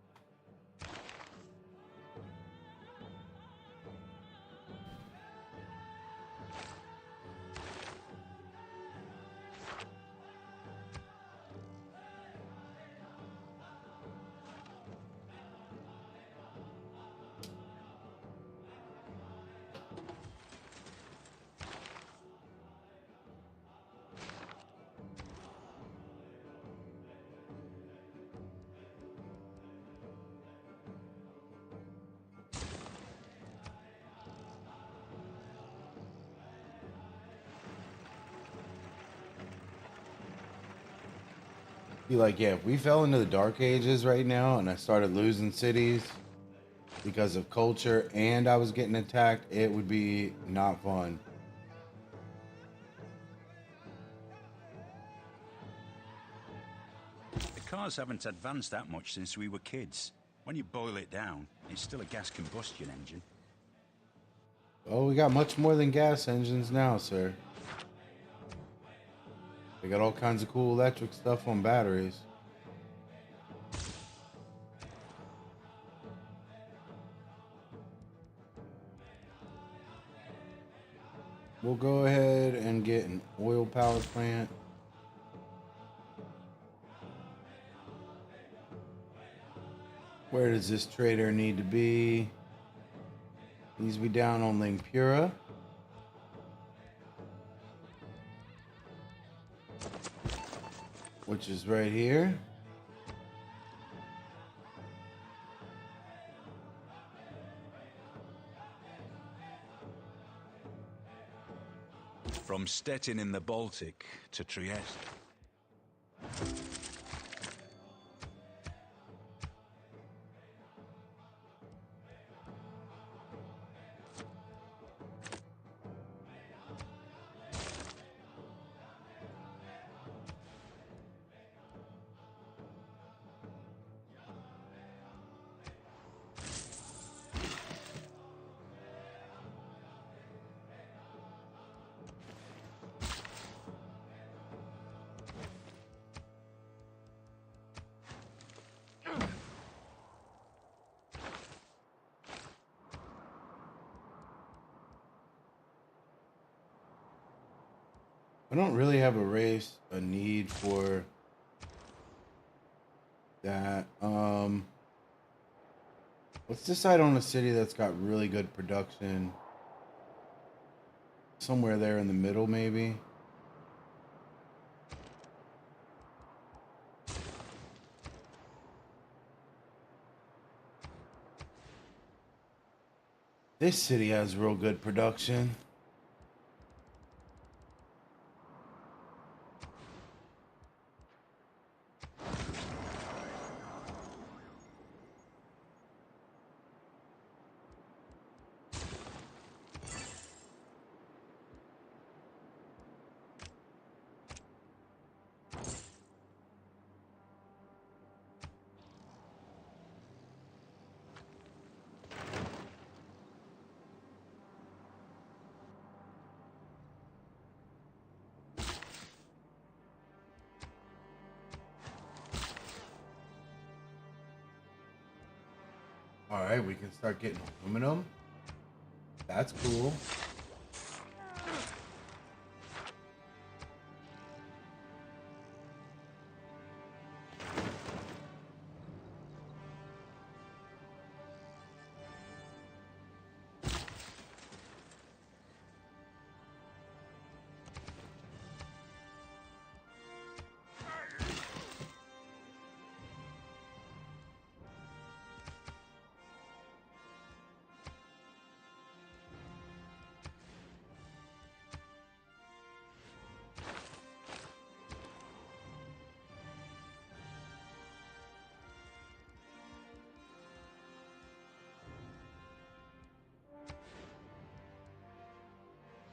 Be like, yeah, if we fell into the dark ages right now and I started losing cities because of culture and I was getting attacked, it would be not fun. The cars haven't advanced that much since we were kids. When you boil it down, it's still a gas combustion engine. Oh, we got much more than gas engines now, sir. They got all kinds of cool electric stuff on batteries. We'll go ahead and get an oil power plant. Where does this trader need to be? Needs to be down on Lingpura. Which is right here. From Stettin in the Baltic to Trieste. I don't really have a need for that. Let's decide on a city that's got really good production. Somewhere there in the middle, maybe. This city has real good production. All right, we can start getting aluminum. That's cool.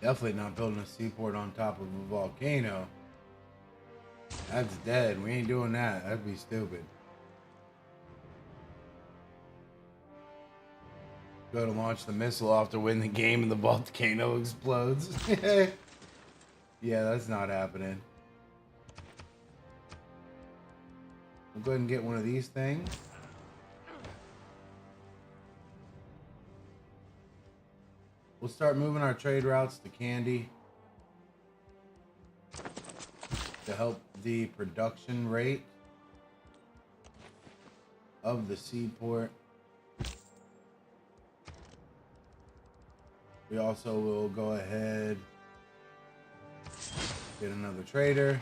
Definitely not building a seaport on top of a volcano. That's dead. We ain't doing that. That'd be stupid. Go to launch the missile off to win the game and the volcano explodes. Yeah, that's not happening. We'll go ahead and get one of these things. We'll start moving our trade routes to Candy to help the production rate of the seaport. We also will go ahead, get another trader.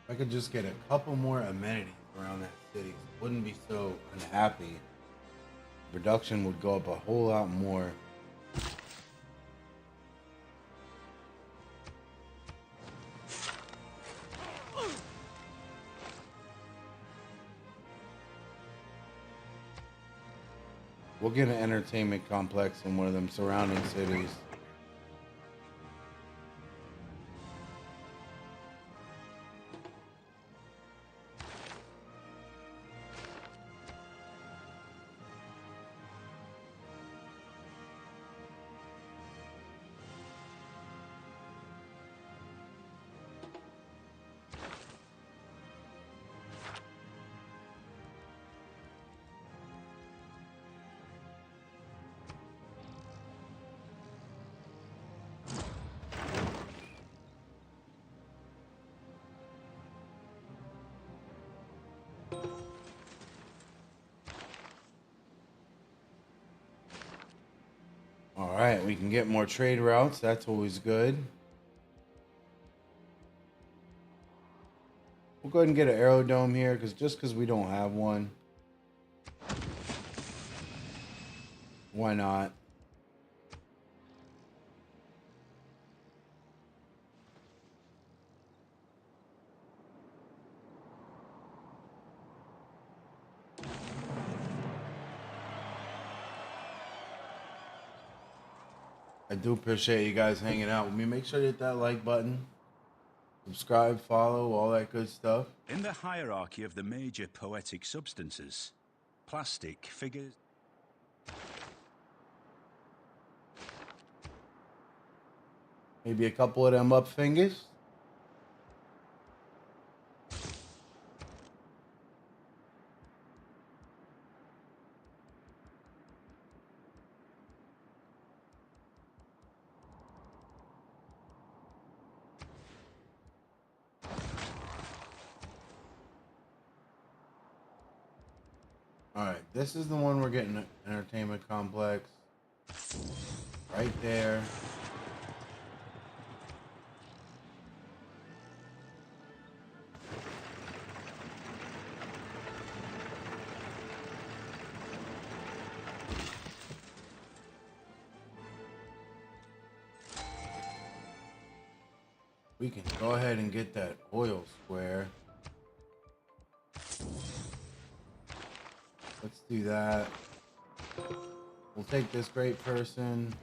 If I could just get a couple more amenities around that city, wouldn't be so unhappy. Production would go up a whole lot more. We'll get an entertainment complex in one of them surrounding cities. All right, we can get more trade routes. That's always good. We'll go ahead and get an aerodome here, because we don't have one. Why not? I do appreciate you guys hanging out with me. Make sure to hit that like button, subscribe, follow, all that good stuff. In the hierarchy of the major poetic substances, plastic figures. Maybe a couple of them up fingers. All right, this is the one we're getting an entertainment complex right there. We can go ahead and get that oil square. Let's do that. We'll take this great person.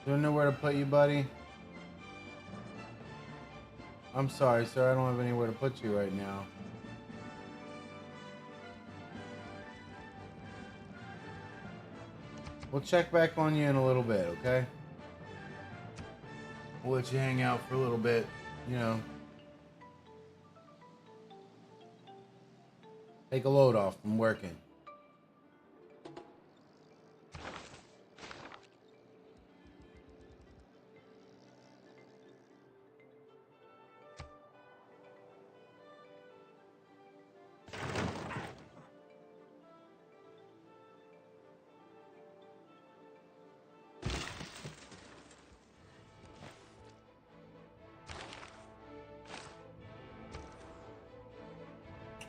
Don't know where to put you, buddy. I'm sorry, sir. I don't have anywhere to put you right now. We'll check back on you in a little bit, okay? We'll let you hang out for a little bit, you know. Take a load off from working.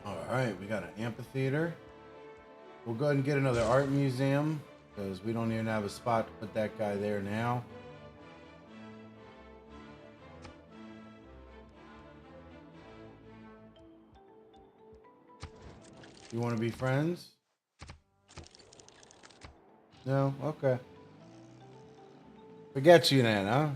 Alright, we got an amphitheater. We'll go ahead and get another art museum because we don't even have a spot to put that guy there now. You want to be friends? No? Okay. Forget you then, huh?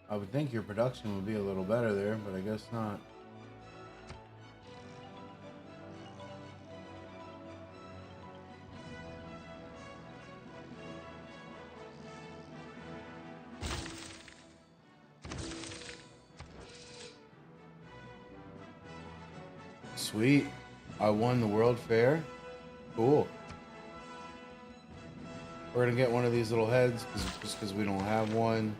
I would think your production would be a little better there, but I guess not. Sweet. I won the World Fair. Cool. We're gonna get one of these little heads just because we don't have one.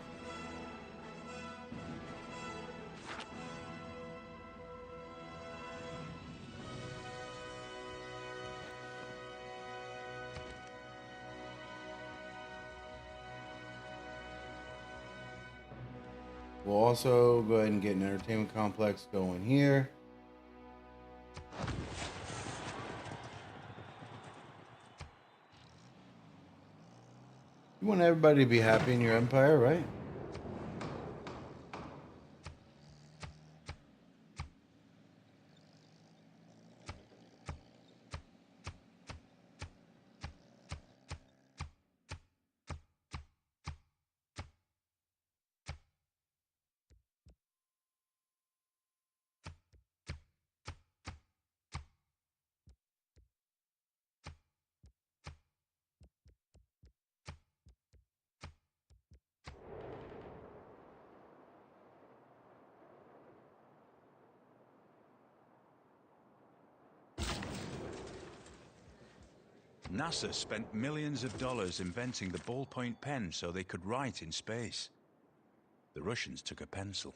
We'll also go ahead and get an entertainment complex going here. You want everybody to be happy in your empire, right? NASA spent millions of dollars inventing the ballpoint pen so they could write in space. The Russians took a pencil.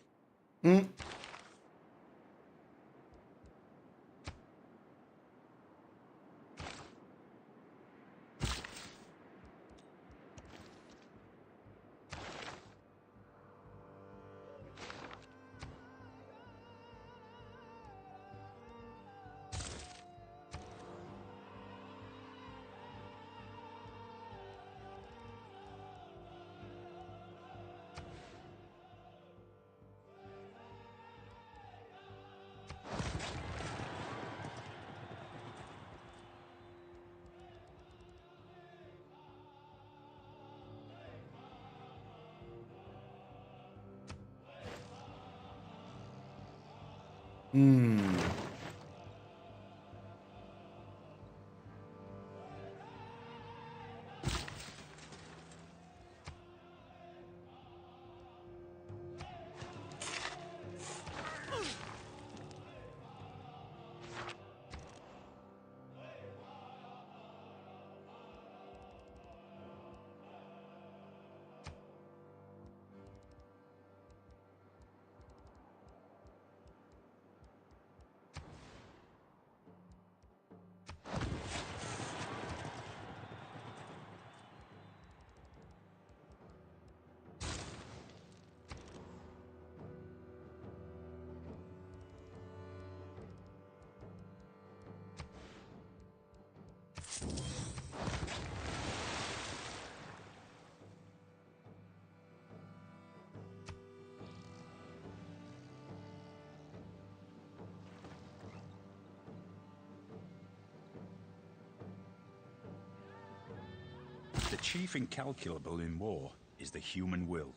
The chief incalculable in war is the human will.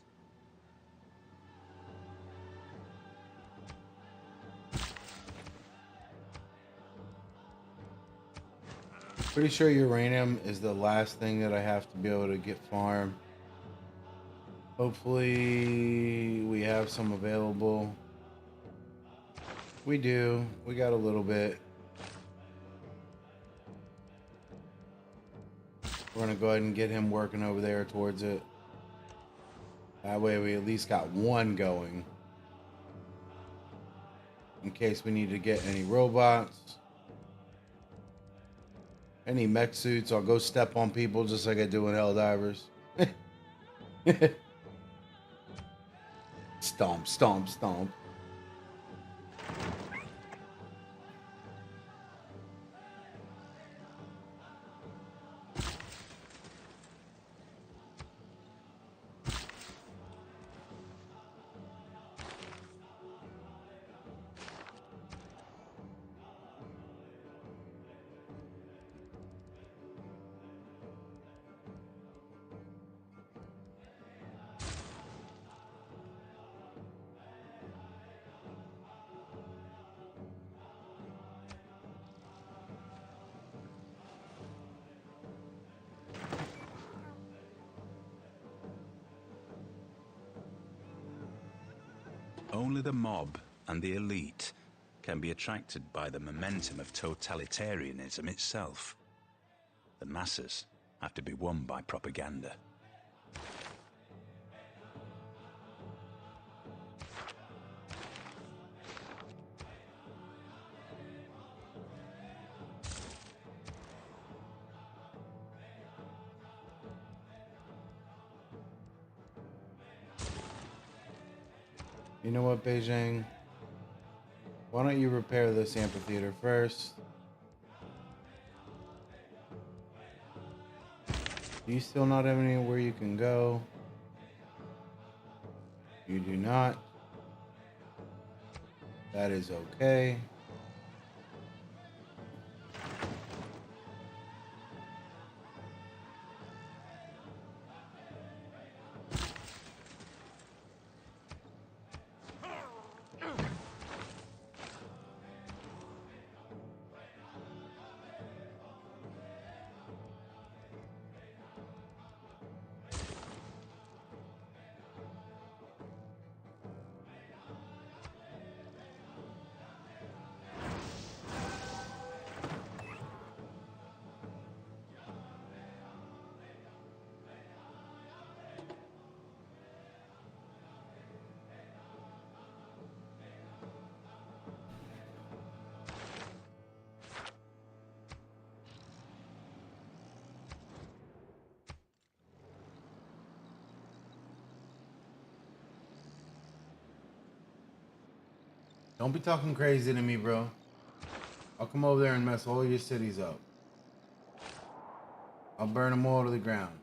Pretty sure uranium is the last thing that I have to be able to get farmed. Hopefully we have some available. We do. We got a little bit. We're gonna go ahead and get him working over there towards it. That way we at least got one going. In case we need to get any robots. Any mech suits, I'll go step on people just like I do in Helldivers. Stomp, stomp, stomp. Only the mob and the elite can be attracted by the momentum of totalitarianism itself. The masses have to be won by propaganda. You know what, Beijing? Why don't you repair this amphitheater first? Do you still not have anywhere you can go? You do not. That is okay. Don't be talking crazy to me, bro. I'll come over there and mess all your cities up. I'll burn them all to the ground.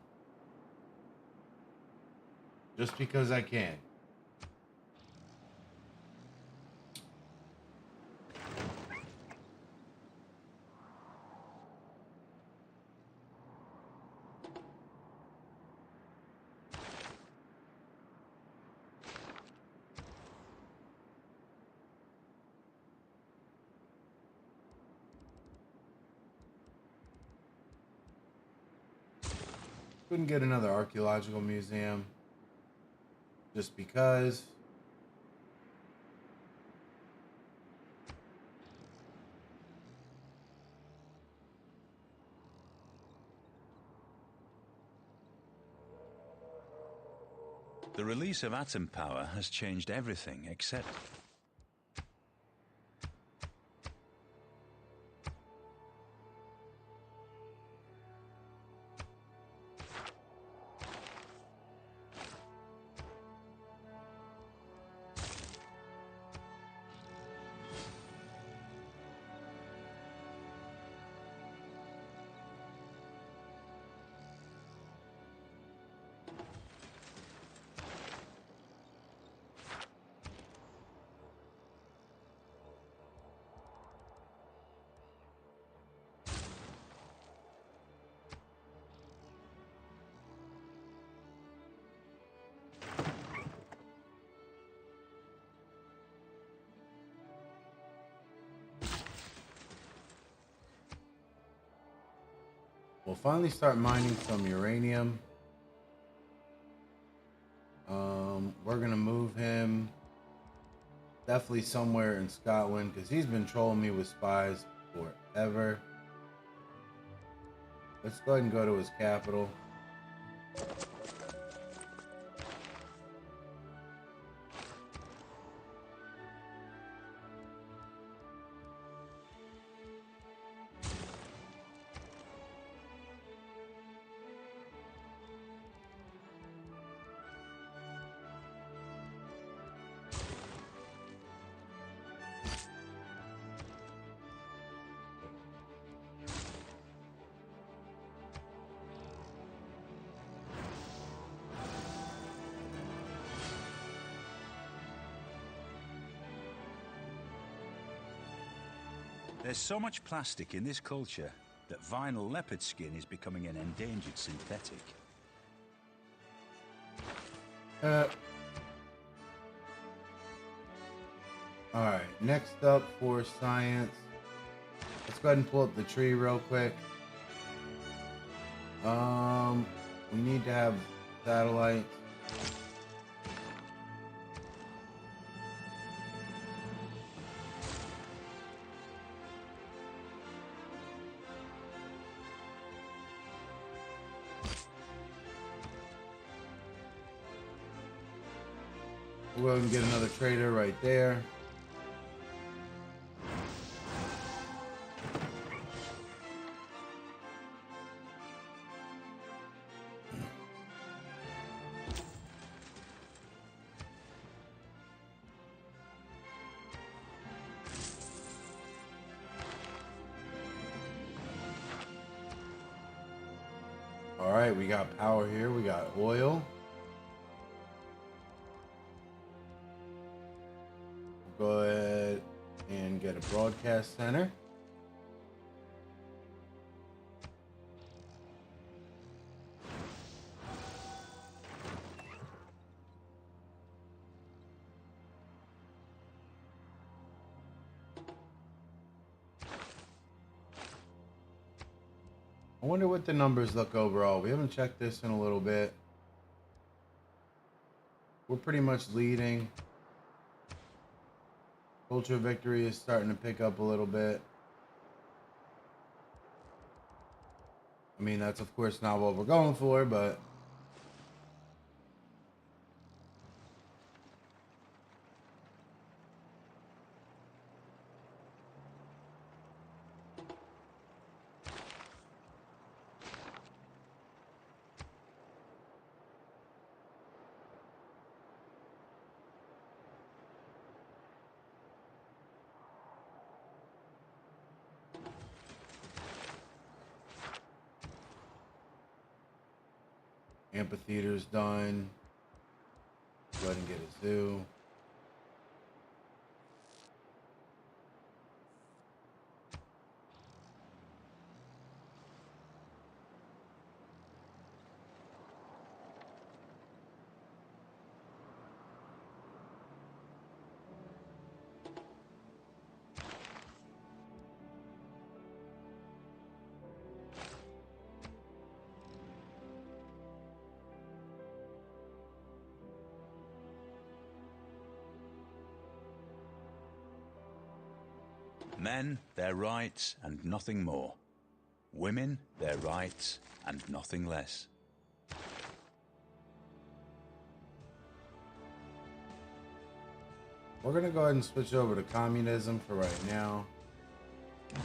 Just because I can. Couldn't get another archaeological museum. Just because. The release of atom power has changed everything except... We'll finally start mining some uranium. We're gonna move him definitely somewhere in Scotland because he's been trolling me with spies forever. Let's go ahead and go to his capital. There's so much plastic in this culture that vinyl leopard skin is becoming an endangered synthetic. Alright, next up for science. Let's go ahead and pull up the tree real quick. We need to have satellites. We'll go ahead and get another trader right there. All right, we got power here. We got oil. We'll go ahead and get a broadcast center. I wonder what the numbers look overall. We haven't checked this in a little bit. We're pretty much leading. Culture victory is starting to pick up a little bit. I mean, that's of course not what we're going for, but Amphitheater's done. Go ahead and get a zoo. Men, their rights and nothing more. Women, their rights and nothing less. We're gonna go ahead and switch over to communism for right now. It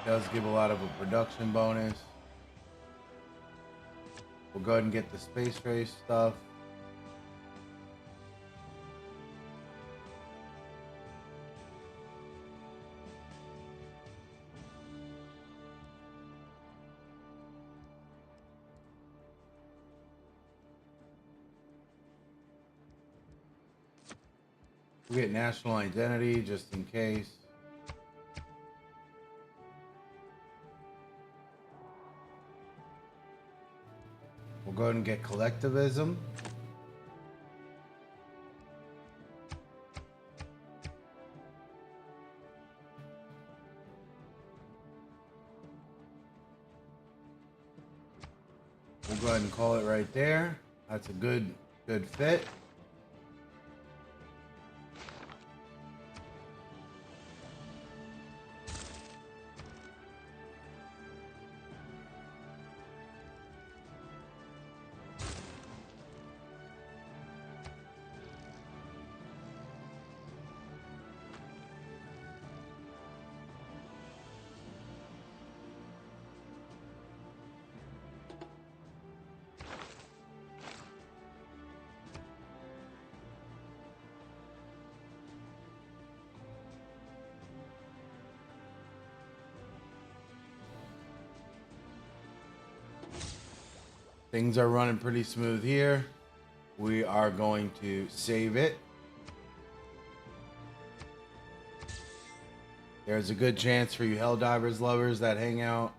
does give a lot of a production bonus. We'll go ahead and get the space race stuff. We'll get national identity just in case. We'll go ahead and get collectivism. We'll go ahead and call it right there. That's a good fit. Things are running pretty smooth here. We are going to save it. There's a good chance for you Helldivers lovers that hang out.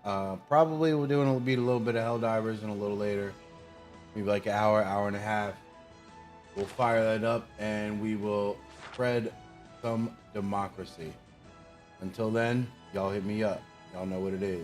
Probably we'll be a little bit of Helldivers and a little later. Maybe like an hour, hour and a half. We'll fire that up and we will spread some democracy. Until then, y'all hit me up. Y'all know what it is.